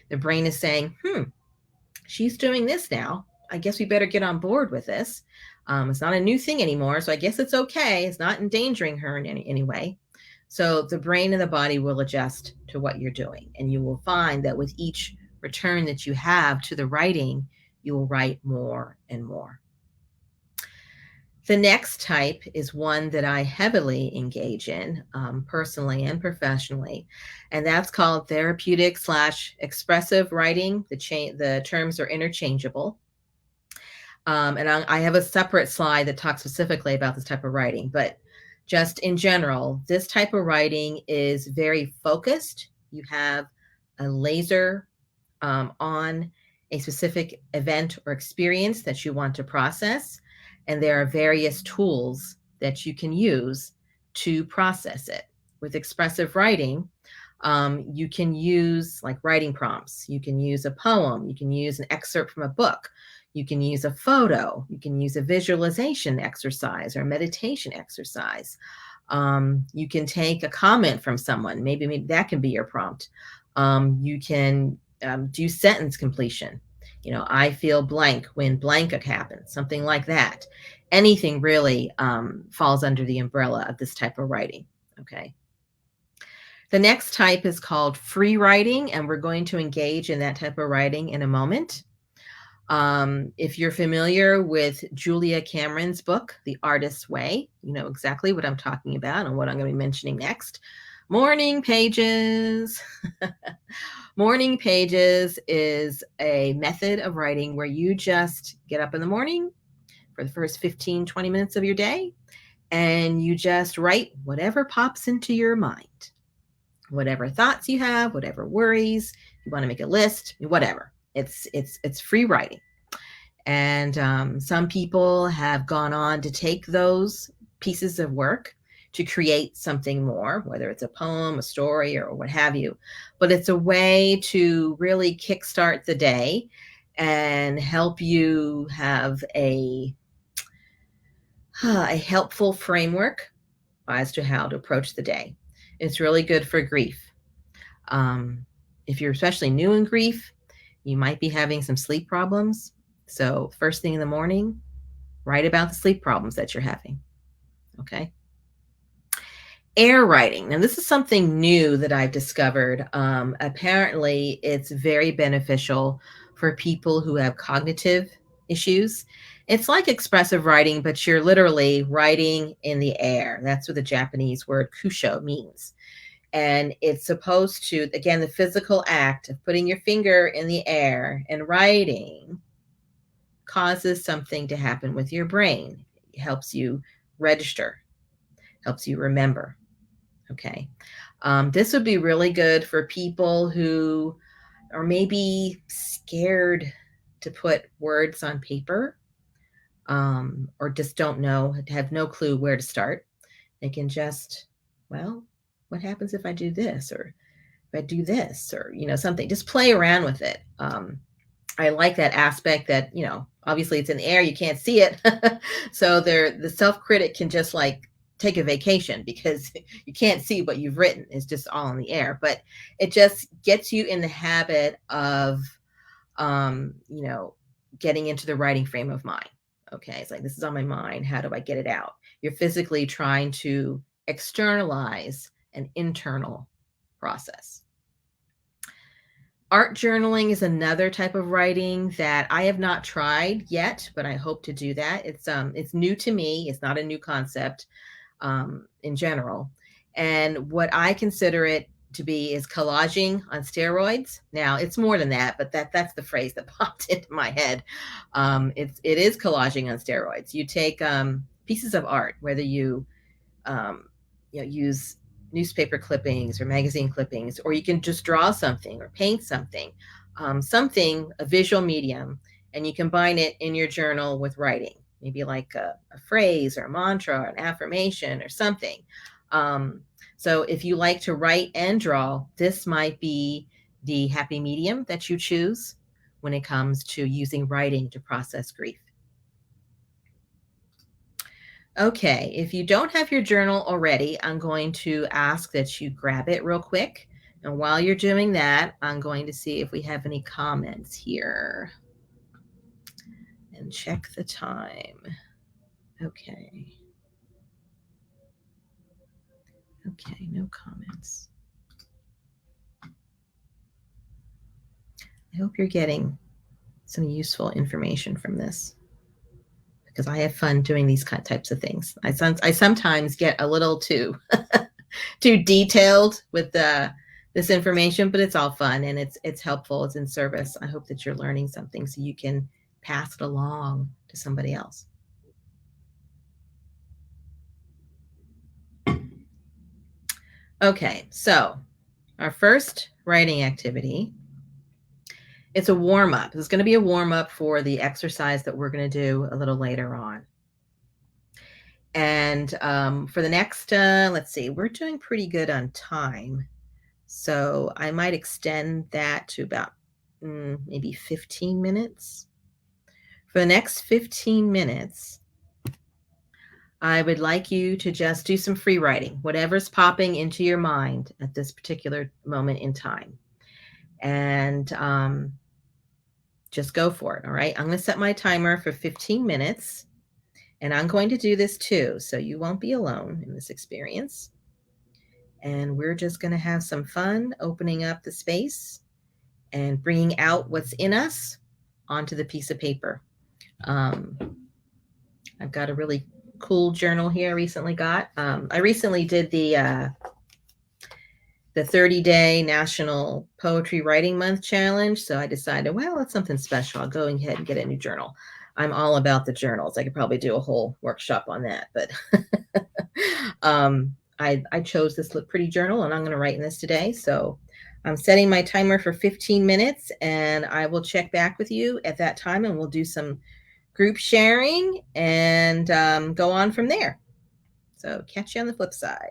Speaker 1: The brain is saying, she's doing this now. I guess we better get on board with this. It's not a new thing anymore, so I guess it's okay. It's not endangering her in any way. So the brain and the body will adjust to what you're doing. And you will find that with each return that you have to the writing, you will write more and more. The next type is one that I heavily engage in, personally and professionally, and that's called therapeutic/expressive writing. The terms are interchangeable. And I have a separate slide that talks specifically about this type of writing, but just in general, this type of writing is very focused. You have a laser on a specific event or experience that you want to process, and there are various tools that you can use to process it. With expressive writing, you can use like writing prompts. You can use a poem. You can use an excerpt from a book. You can use a photo. You can use a visualization exercise or a meditation exercise. You can take a comment from someone. Maybe that can be your prompt. You can do sentence completion. I feel blank when blank happens, something like that. Anything really falls under the umbrella of this type of writing. Okay. The next type is called free writing, and we're going to engage in that type of writing in a moment. If you're familiar with Julia Cameron's book, The Artist's Way, you know exactly what I'm talking about and what I'm going to be mentioning next. Morning pages. Morning pages is a method of writing where you just get up in the morning for the first 15, 20 minutes of your day, and you just write whatever pops into your mind. Whatever thoughts you have, whatever worries, you want to make a list, whatever. It's free writing. And some people have gone on to take those pieces of work to create something more, whether it's a poem, a story, or what have you. But it's a way to really kickstart the day and help you have a helpful framework as to how to approach the day. It's really good for grief. If you're especially new in grief, you might be having some sleep problems. So first thing in the morning, write about the sleep problems that you're having. Okay. Air writing. Now, this is something new that I've discovered. Apparently, it's very beneficial for people who have cognitive issues. It's like expressive writing, but you're literally writing in the air. That's what the Japanese word kusho means. And it's supposed to, again, the physical act of putting your finger in the air and writing causes something to happen with your brain. It helps you register, helps you remember. Okay. This would be really good for people who are maybe scared to put words on paper, or just don't know, have no clue where to start. They can just, well, what happens if I do this, or if I do this, or, something, just play around with it. I like that aspect that, obviously it's in the air, you can't see it. So the self-critic can just like take a vacation because you can't see what you've written. It's just all in the air, but it just gets you in the habit of, getting into the writing frame of mind. Okay. It's like, this is on my mind. How do I get it out? You're physically trying to externalize an internal process. Art journaling is another type of writing that I have not tried yet, but I hope to do that. It's new to me. It's not a new concept in general. And what I consider it to be is collaging on steroids. Now, it's more than that, but that's the phrase that popped into my head. It is collaging on steroids. You take pieces of art, whether um, use newspaper clippings or magazine clippings, or you can just draw something or paint something, a visual medium, and you combine it in your journal with writing, maybe like a phrase or a mantra or an affirmation or something. So if you like to write and draw, this might be the happy medium that you choose when it comes to using writing to process grief. Okay, if you don't have your journal already, I'm going to ask that you grab it real quick. And while you're doing that, I'm going to see if we have any comments here and check the time. Okay. Okay, no comments. I hope you're getting some useful information from this, because I have fun doing these types of things. I sometimes get a little too too detailed with this information, but it's all fun and it's helpful. It's in service. I hope that you're learning something so you can pass it along to somebody else. Okay, so our first writing activity, it's a warm-up. It's going to be a warm-up for the exercise that we're going to do a little later on. And for the next, let's see, we're doing pretty good on time. So I might extend that to about maybe 15 minutes. For the next 15 minutes, I would like you to just do some free writing, whatever's popping into your mind at this particular moment in time. And just go for it, all right? I'm going to set my timer for 15 minutes, and I'm going to do this too, so you won't be alone in this experience. And we're just going to have some fun opening up the space and bringing out what's in us onto the piece of paper. I've got a really cool journal here I recently got. I recently did the 30-day National Poetry Writing Month challenge, so I decided, well, it's something special. I'll go ahead and get a new journal. I'm all about the journals. I could probably do a whole workshop on that, but I chose this Look Pretty journal, and I'm going to write in this today. So I'm setting my timer for 15 minutes, and I will check back with you at that time, and we'll do some group sharing and go on from there. So catch you on the flip side.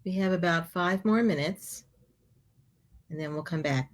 Speaker 1: We have about 5 more minutes, and then we'll come back.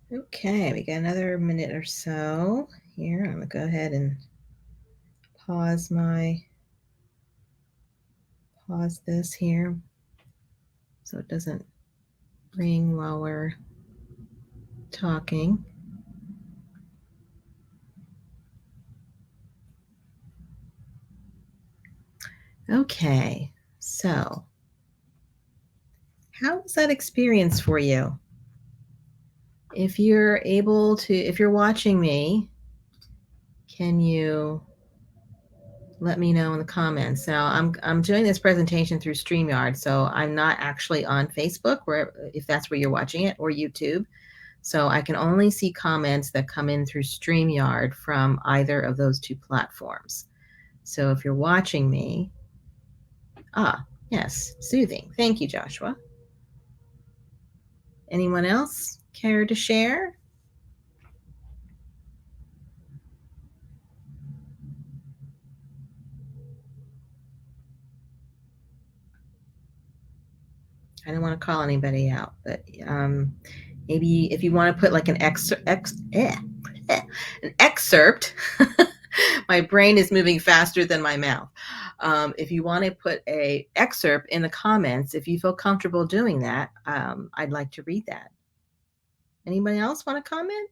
Speaker 1: Okay, we got another minute or so here. I'm going to go ahead and pause this here so it doesn't ring while we're talking. Okay, so how was that experience for you? If you're if you're watching me, can you let me know in the comments? Now, I'm doing this presentation through StreamYard, so I'm not actually on Facebook, where if that's where you're watching it, or YouTube. So I can only see comments that come in through StreamYard from either of those two platforms. So if you're watching me, yes, soothing. Thank you, Joshua. Anyone else care to share? I don't want to call anybody out, but maybe if you want to put like an excerpt My brain is moving faster than my mouth. If you want to put a excerpt in the comments, if you feel comfortable doing that, I'd like to read that. Anybody else want to comment?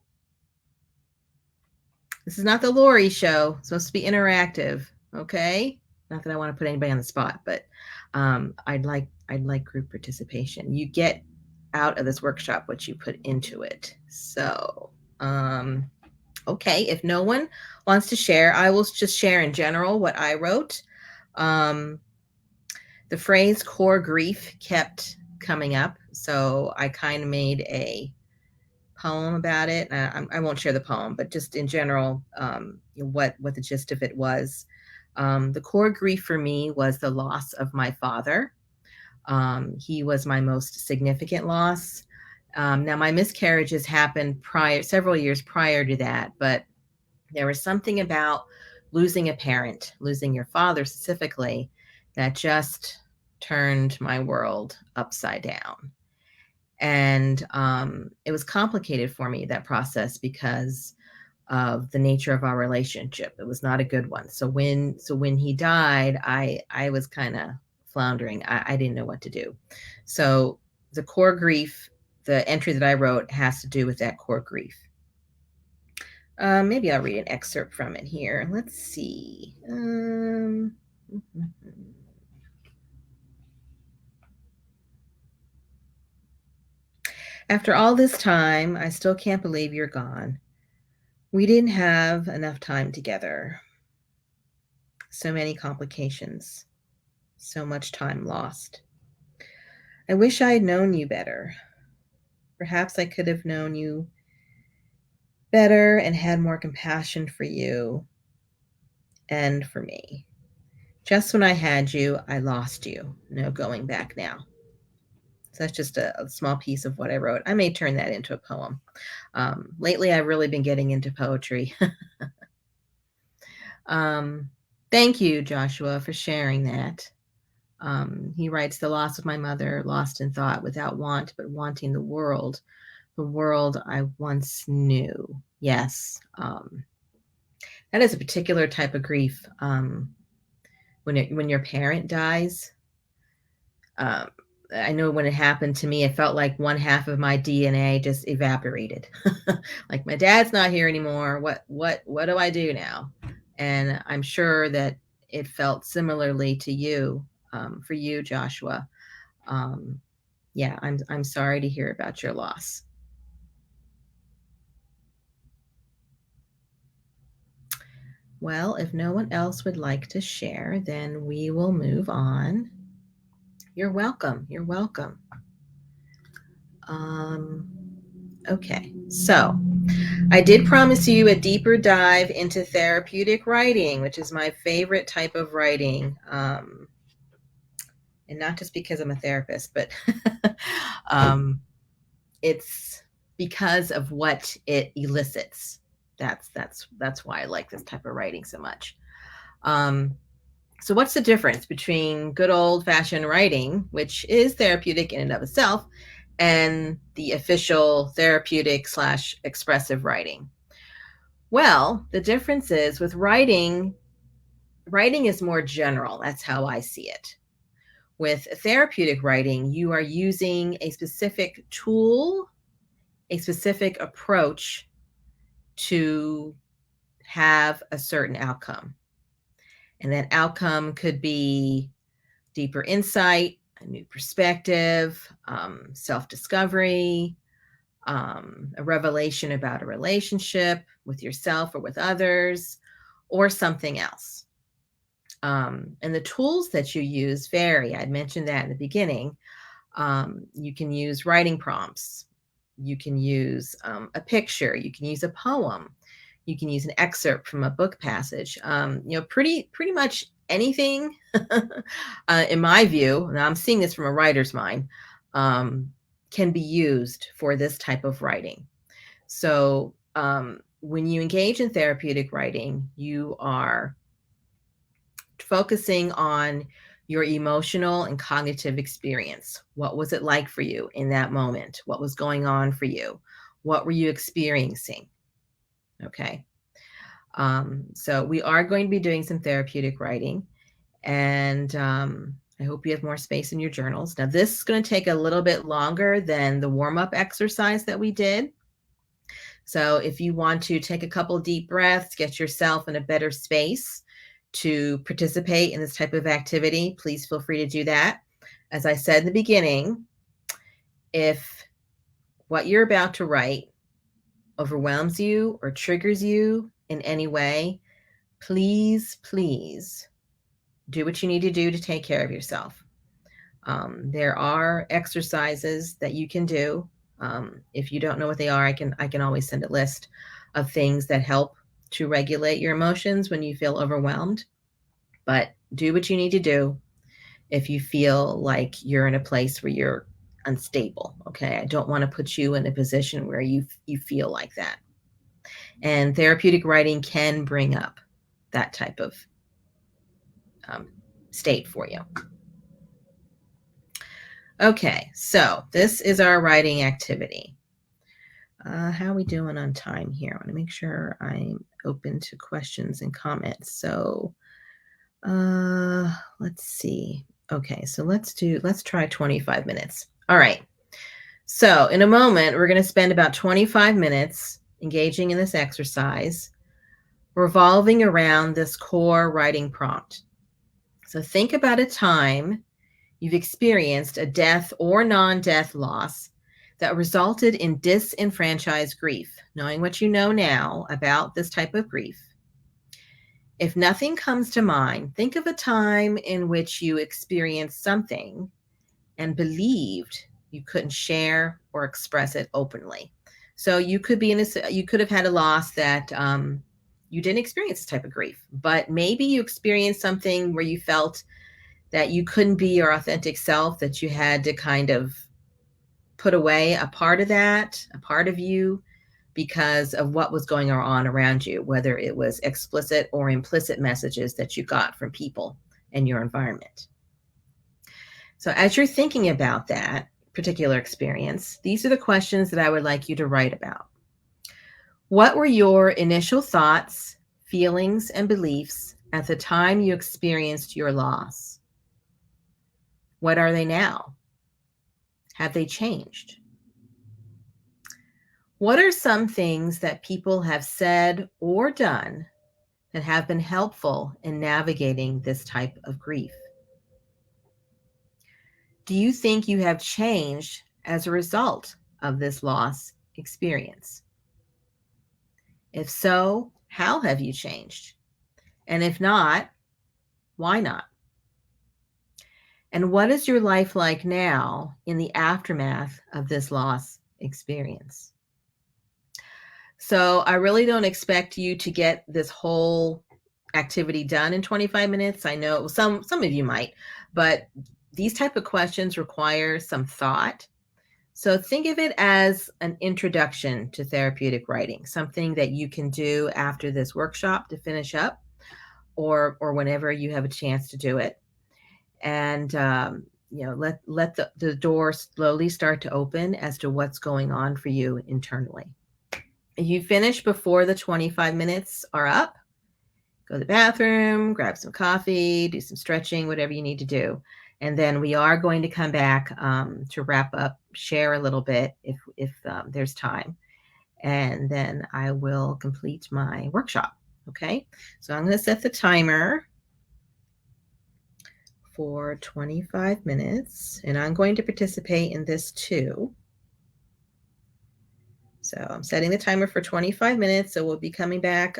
Speaker 1: This is not the Lori show. It's supposed to be interactive, okay? Not that I want to put anybody on the spot, but I'd like group participation. You get out of this workshop what you put into it. So, okay, if no one wants to share, I will just share in general what I wrote. The phrase core grief kept coming up, so I kind of made a poem about it. I won't share the poem, but just in general, what the gist of it was. The core grief for me was the loss of my father. He was my most significant loss. Now, my miscarriages happened several years prior to that, but there was something about losing a parent, losing your father specifically, that just turned my world upside down. And it was complicated for me, that process, because of the nature of our relationship. It was not a good one. So when he died, I was kind of floundering. I didn't know what to do. So the core grief, the entry that I wrote, has to do with that core grief. Maybe I'll read an excerpt from it here. Let's see. After all this time, I still can't believe you're gone. We didn't have enough time together. So many complications. So much time lost. I wish I had known you better. Perhaps I could have known you better and had more compassion for you and for me. Just when I had you, I lost you. No going back now. So that's just a small piece of what I wrote. I may turn that into a poem. Lately, I've really been getting into poetry. Thank you, Joshua, for sharing that. He writes, the loss of my mother, lost in thought, without want, but wanting the world I once knew. Yes. That is a particular type of grief. When your parent dies, I know when it happened to me, it felt like one half of my DNA just evaporated. Like, my dad's not here anymore. What do I do now? And I'm sure that it felt similarly to you, for you, Joshua. Yeah, I'm sorry to hear about your loss. Well, if no one else would like to share, then we will move on. You're welcome. You're welcome. Okay, so I did promise you a deeper dive into therapeutic writing, which is my favorite type of writing. And not just because I'm a therapist, but it's because of what it elicits. That's why I like this type of writing so much. So what's the difference between good old-fashioned writing, which is therapeutic in and of itself, and the official therapeutic / expressive writing? Well, the difference is, with writing is more general. That's how I see it. With therapeutic writing, you are using a specific tool, a specific approach to have a certain outcome. And that outcome could be deeper insight, a new perspective, self-discovery, a revelation about a relationship with yourself or with others, or something else. And the tools that you use vary. I mentioned that in the beginning. You can use writing prompts. You can use a picture. You can use a poem. You can use an excerpt from a book passage. Pretty much anything, in my view, and I'm seeing this from a writer's mind, can be used for this type of writing. So when you engage in therapeutic writing, you are focusing on your emotional and cognitive experience. What was it like for you in that moment? What was going on for you? What were you experiencing? Okay. So we are going to be doing some therapeutic writing, and I hope you have more space in your journals. Now, this is going to take a little bit longer than the warm-up exercise that we did. So if you want to take a couple deep breaths, get yourself in a better space to participate in this type of activity, please feel free to do that. As I said in the beginning, if what you're about to write overwhelms you or triggers you in any way, please, please do what you need to do to take care of yourself. There are exercises that you can do. If you don't know what they are, I can always send a list of things that help to regulate your emotions when you feel overwhelmed. But do what you need to do if you feel like you're in a place where you're unstable. Okay, I don't want to put you in a position where you feel like that. And therapeutic writing can bring up that type of state for you. Okay, so this is our writing activity. How are we doing on time here? I want to make sure I'm open to questions and comments. So let's see. Okay, so let's try 25 minutes. All right. So in a moment, we're going to spend about 25 minutes engaging in this exercise, revolving around this core writing prompt. So think about a time you've experienced a death or non-death loss that resulted in disenfranchised grief, knowing what you know now about this type of grief. If nothing comes to mind, think of a time in which you experienced something and believed you couldn't share or express it openly. So you could have had a loss that you didn't experience this type of grief, but maybe you experienced something where you felt that you couldn't be your authentic self, that you had to kind of put away a part of that, a part of you, because of what was going on around you, whether it was explicit or implicit messages that you got from people in your environment. So as you're thinking about that particular experience, these are the questions that I would like you to write about. What were your initial thoughts, feelings, and beliefs at the time you experienced your loss? What are they now? Have they changed? What are some things that people have said or done that have been helpful in navigating this type of grief? Do you think you have changed as a result of this loss experience? If so, how have you changed? And if not, why not? And what is your life like now in the aftermath of this loss experience? So I really don't expect you to get this whole activity done in 25 minutes. I know some of you might, but these type of questions require some thought. So think of it as an introduction to therapeutic writing, something that you can do after this workshop to finish up, or whenever you have a chance to do it. And let the door slowly start to open as to what's going on for you internally. If you finish before the 25 minutes are up, go to the bathroom, grab some coffee, do some stretching, whatever you need to do. And then we are going to come back to wrap up, share a little bit if there's time. And then I will complete my workshop. Okay, so I'm going to set the timer for 25 minutes, and I'm going to participate in this too. So I'm setting the timer for 25 minutes. So we'll be coming back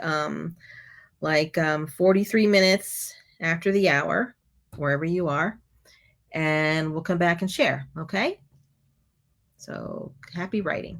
Speaker 1: 43 minutes after the hour, wherever you are, and we'll come back and share. Okay. So happy writing.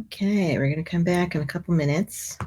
Speaker 1: Okay, we're going to come back in a couple minutes.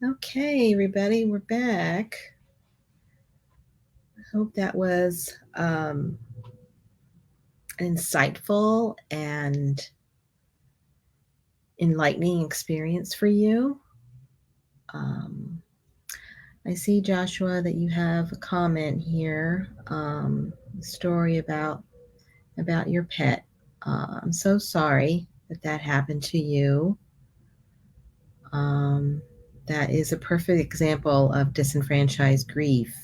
Speaker 1: Okay, everybody, we're back. I hope that was an insightful and enlightening experience for you. I see, Joshua, that you have a comment here, a story about your pet. I'm so sorry that happened to you. That is a perfect example of disenfranchised grief,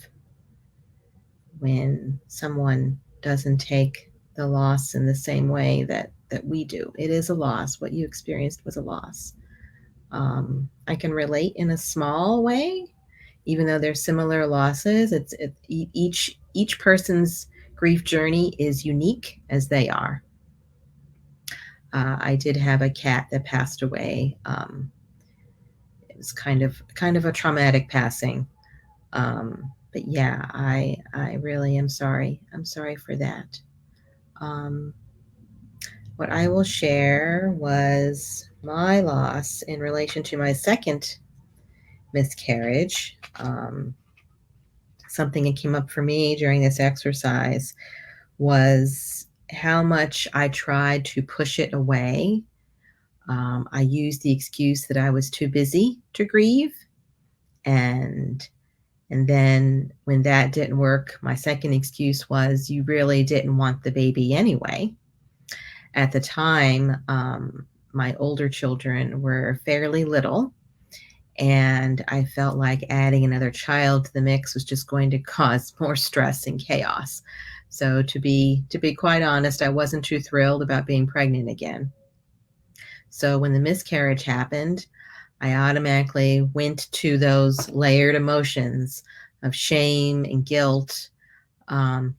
Speaker 1: when someone doesn't take the loss in the same way that we do. It is a loss. What you experienced was a loss. I can relate in a small way, even though they're similar losses. Each person's grief journey is unique as they are. I did have a cat that passed away. It was kind of a traumatic passing. But yeah, I really am sorry. I'm sorry for that. What I will share was my loss in relation to my second miscarriage. Something that came up for me during this exercise was how much I tried to push it away. I used the excuse that I was too busy to grieve, and then when that didn't work, my second excuse was you really didn't want the baby anyway. At the time, my older children were fairly little, and I felt like adding another child to the mix was just going to cause more stress and chaos. So to be quite honest, I wasn't too thrilled about being pregnant again. So when the miscarriage happened, I automatically went to those layered emotions of shame and guilt,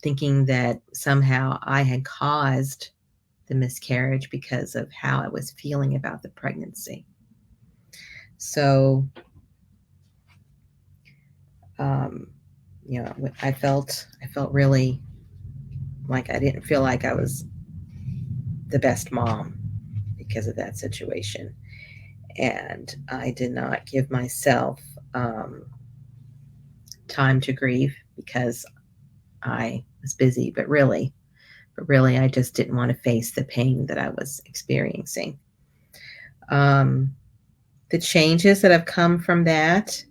Speaker 1: thinking that somehow I had caused the miscarriage because of how I was feeling about the pregnancy. So, I felt really like I didn't feel like I was the best mom because of that situation. And I did not give myself time to grieve because I was busy, but really, I just didn't want to face the pain that I was experiencing. The changes that have come from that,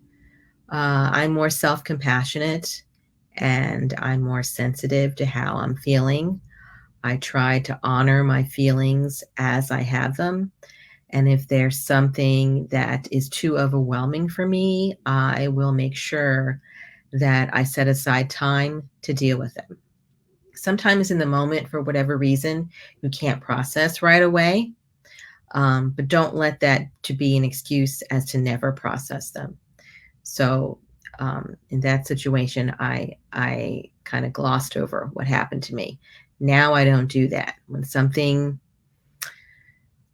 Speaker 1: I'm more self-compassionate and I'm more sensitive to how I'm feeling. I try to honor my feelings as I have them. And if there's something that is too overwhelming for me, I will make sure that I set aside time to deal with them. Sometimes in the moment, for whatever reason, you can't process right away, but don't let that to be an excuse as to never process them. So in that situation, I kind of glossed over what happened to me. Now I don't do that. When something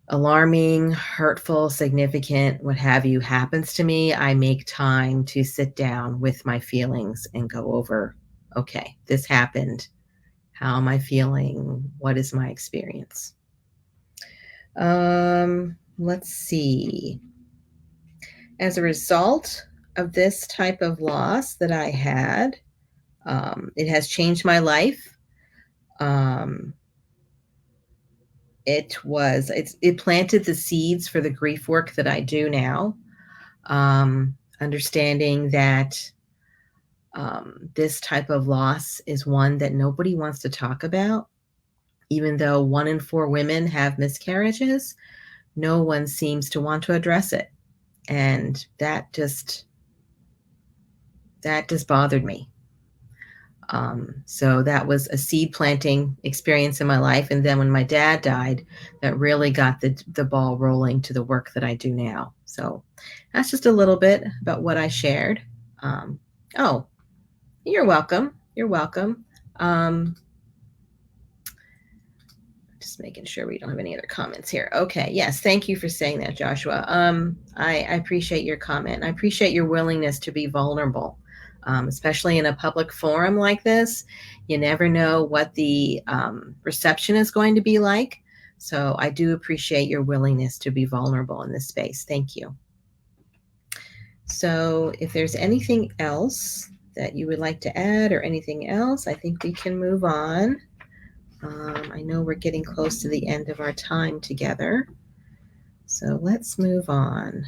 Speaker 1: alarming, hurtful, significant, what have you, happens to me, I make time to sit down with my feelings and go over, okay, this happened. How am I feeling? What is my experience? Let's see. As a result of this type of loss that I had, it has changed my life. It planted the seeds for the grief work that I do now. Understanding that this type of loss is one that nobody wants to talk about. Even though 1 in 4 women have miscarriages, no one seems to want to address it. And that just bothered me. So that was a seed planting experience in my life. And then when my dad died, that really got the ball rolling to the work that I do now. So that's just a little bit about what I shared. Oh, you're welcome. You're welcome. Just making sure we don't have any other comments here. Okay. Yes. Thank you for saying that, Joshua. I appreciate your comment. I appreciate your willingness to be vulnerable, especially in a public forum like this. You never know what the reception is going to be like. So I do appreciate your willingness to be vulnerable in this space. Thank you. So if there's anything else that you would like to add or anything else, I think we can move on. I know we're getting close to the end of our time together. So let's move on.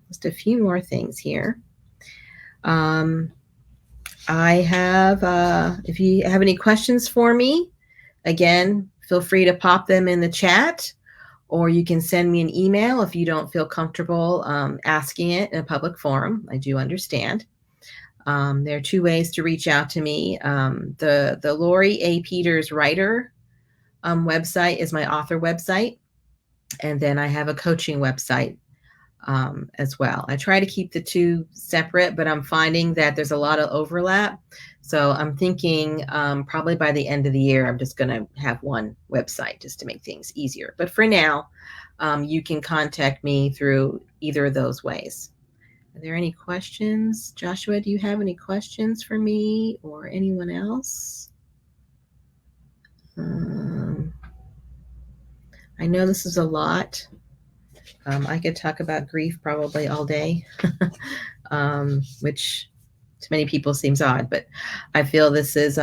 Speaker 1: Just a few more things here. I have, if you have any questions for me, again, feel free to pop them in the chat, or you can send me an email if you don't feel comfortable asking it in a public forum. I do understand. There are 2 ways to reach out to me. The Lori A. Peters Writer website is my author website. And then I have a coaching website as well. I try to keep the 2 separate, but I'm finding that there's a lot of overlap. So I'm thinking probably by the end of the year, I'm just going to have one website just to make things easier. But for now, you can contact me through either of those ways. Are there any questions? Joshua, do you have any questions for me or anyone else? I know this is a lot. I could talk about grief probably all day, which to many people seems odd, but I feel this is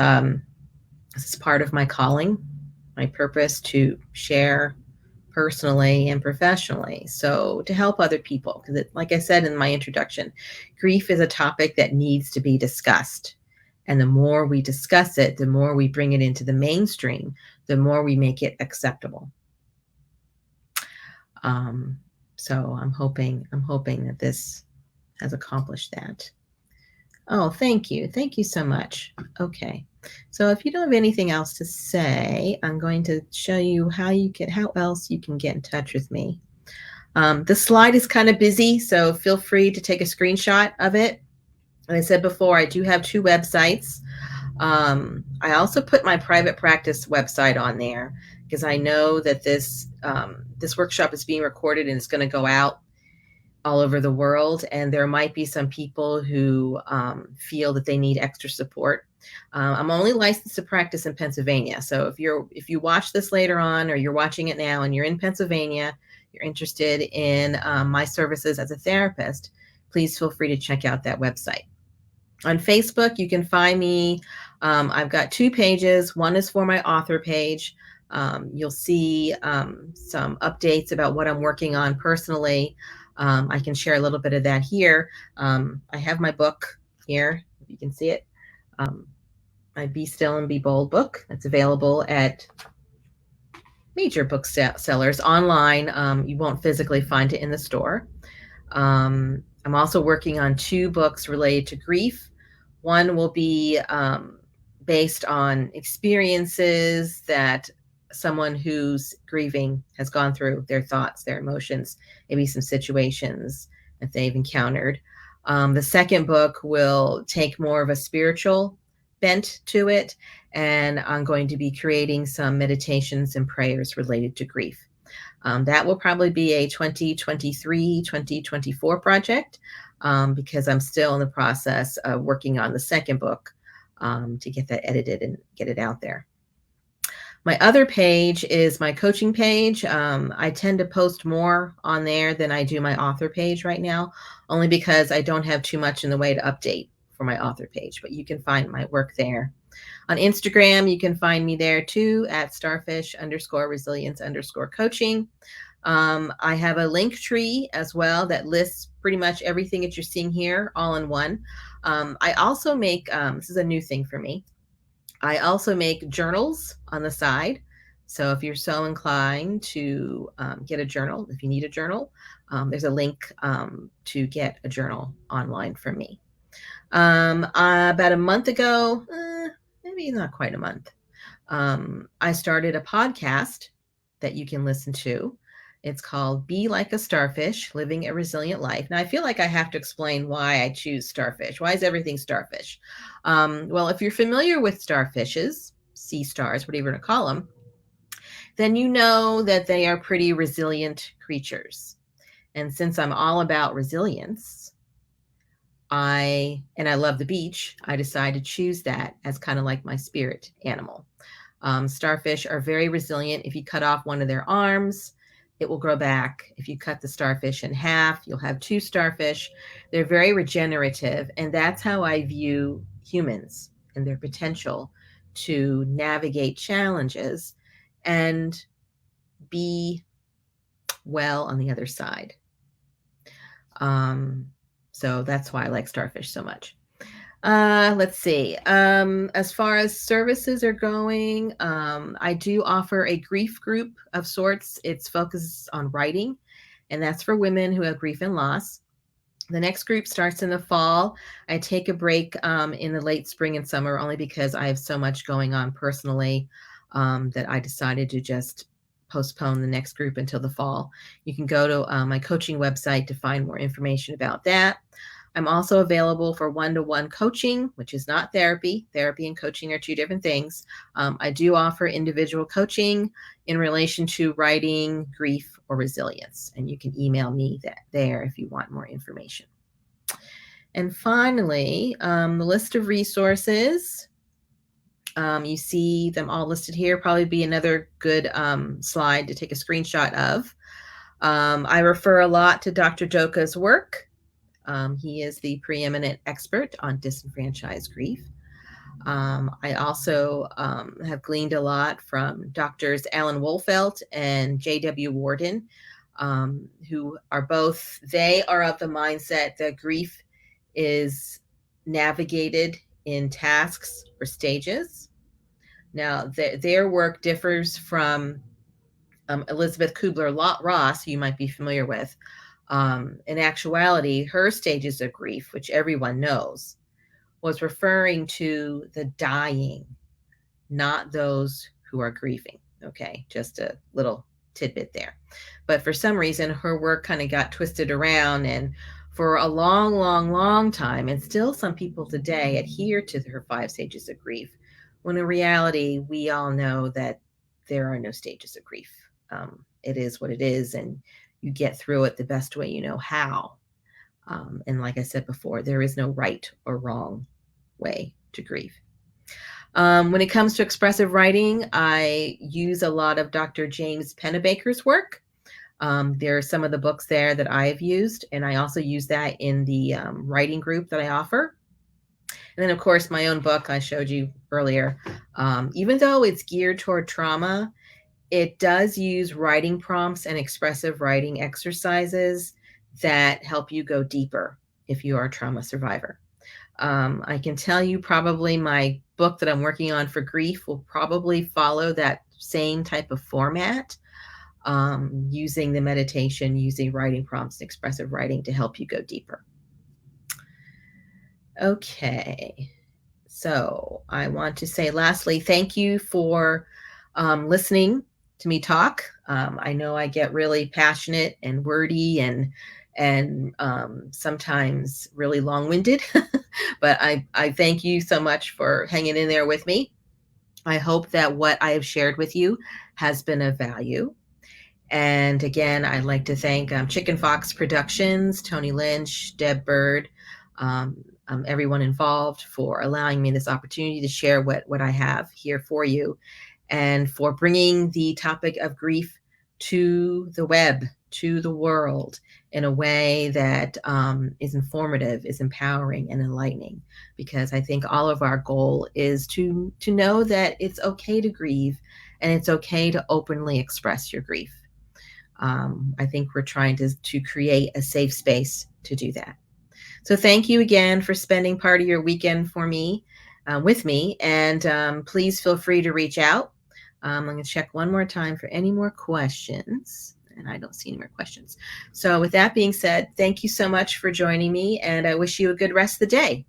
Speaker 1: part of my calling, my purpose to share personally and professionally. So to help other people, because like I said in my introduction, grief is a topic that needs to be discussed. And the more we discuss it, the more we bring it into the mainstream, the more we make it acceptable. So I'm hoping that this has accomplished that. Oh, thank you. Thank you so much. Okay. So if you don't have anything else to say, I'm going to show you how else you can get in touch with me. The slide is kind of busy, so feel free to take a screenshot of it. As I said before, I do have 2 websites. I also put my private practice website on there because I know that this workshop is being recorded and it's going to go out all over the world, and there might be some people who feel that they need extra support. I'm only licensed to practice in Pennsylvania, so if you watch this later on or you're watching it now and you're in Pennsylvania, you're interested in my services as a therapist, please feel free to check out that website. On Facebook, you can find me. I've got 2 pages. One is for my author page. You'll see some updates about what I'm working on personally. I can share a little bit of that here. I have my book here, if you can see it. My Be Still and Be Bold book. That's available at major booksellers online. You won't physically find it in the store. I'm also working on 2 books related to grief. One will be based on experiences that someone who's grieving has gone through, their thoughts, their emotions, maybe some situations that they've encountered. The second book will take more of a spiritual bent to it, and I'm going to be creating some meditations and prayers related to grief. That will probably be a 2023, 2024 project because I'm still in the process of working on the second book to get that edited and get it out there. My other page is my coaching page. I tend to post more on there than I do my author page right now, only because I don't have too much in the way to update for my author page, but you can find my work there. On Instagram, you can find me there too at starfish_resilience_coaching. I have a link tree as well that lists pretty much everything that you're seeing here all in one. I also make, this is a new thing for me, I also make journals on the side. So if you're so inclined to get a journal, if you need a journal, there's a link to get a journal online from me. About a month ago, maybe not quite a month, I started a podcast that you can listen to. It's called Be Like a Starfish, Living a Resilient Life. Now, I feel like I have to explain why I choose starfish. Why is everything starfish? Well, if you're familiar with starfishes, sea stars, whatever you want to call them, then you know that they are pretty resilient creatures. And since I'm all about resilience, I love the beach, I decided to choose that as kind of like my spirit animal. Starfish are very resilient. If you cut off one of their arms, it will grow back. If you cut the starfish in half, you'll have 2 starfish. They're very regenerative, and that's how I view humans and their potential to navigate challenges and be well on the other side. So that's why I like starfish so much. Let's see. As far as services are going, I do offer a grief group of sorts. It's focused on writing, and that's for women who have grief and loss. The next group starts in the fall. I take a break in the late spring and summer only because I have so much going on personally that I decided to just postpone the next group until the fall. You can go to my coaching website to find more information about that. I'm also available for one-to-one coaching, which is not therapy. Therapy and coaching are 2 different things. I do offer individual coaching in relation to writing, grief, or resilience, and you can email me there if you want more information. And finally, the list of resources. You see them all listed here. Probably be another good slide to take a screenshot of. I refer a lot to Dr. Doka's work. He is the preeminent expert on disenfranchised grief. I also have gleaned a lot from Doctors Alan Wolfelt and J.W. Warden, who are both, they are of the mindset that grief is navigated in tasks or stages. Now, their work differs from Elizabeth Kubler-Ross, who you might be familiar with. In actuality, her stages of grief, which everyone knows, was referring to the dying, not those who are grieving. Okay, just a little tidbit there. But for some reason, her work kind of got twisted around, and for a long, long, long time, and still some people today adhere to her 5 stages of grief, when in reality, we all know that there are no stages of grief. It is what it is, and you get through it the best way you know how. And like I said before, there is no right or wrong way to grieve. When it comes to expressive writing, I use a lot of Dr. James Pennebaker's work. There are some of the books there that I've used, and I also use that in the writing group that I offer. And then, of course, my own book I showed you earlier. Even though it's geared toward trauma, it does use writing prompts and expressive writing exercises that help you go deeper if you are a trauma survivor. I can tell you probably my book that I'm working on for grief will probably follow that same type of format, using the meditation, using writing prompts, expressive writing to help you go deeper. Okay. So I want to say lastly, thank you for listening to me talk. I know I get really passionate and wordy and sometimes really long-winded, but I thank you so much for hanging in there with me. I hope that what I have shared with you has been of value. And again, I'd like to thank Chicken Fox Productions, Tony Lynch, Deb Bird, everyone involved for allowing me this opportunity to share what I have here for you, and for bringing the topic of grief to the web, to the world, in a way that is informative, is empowering, and enlightening. Because I think all of our goal is to know that it's okay to grieve, and it's okay to openly express your grief. I think we're trying to create a safe space to do that. So thank you again for spending part of your weekend with me, and please feel free to reach out. I'm going to check one more time for any more questions, and I don't see any more questions. So with that being said, thank you so much for joining me, and I wish you a good rest of the day.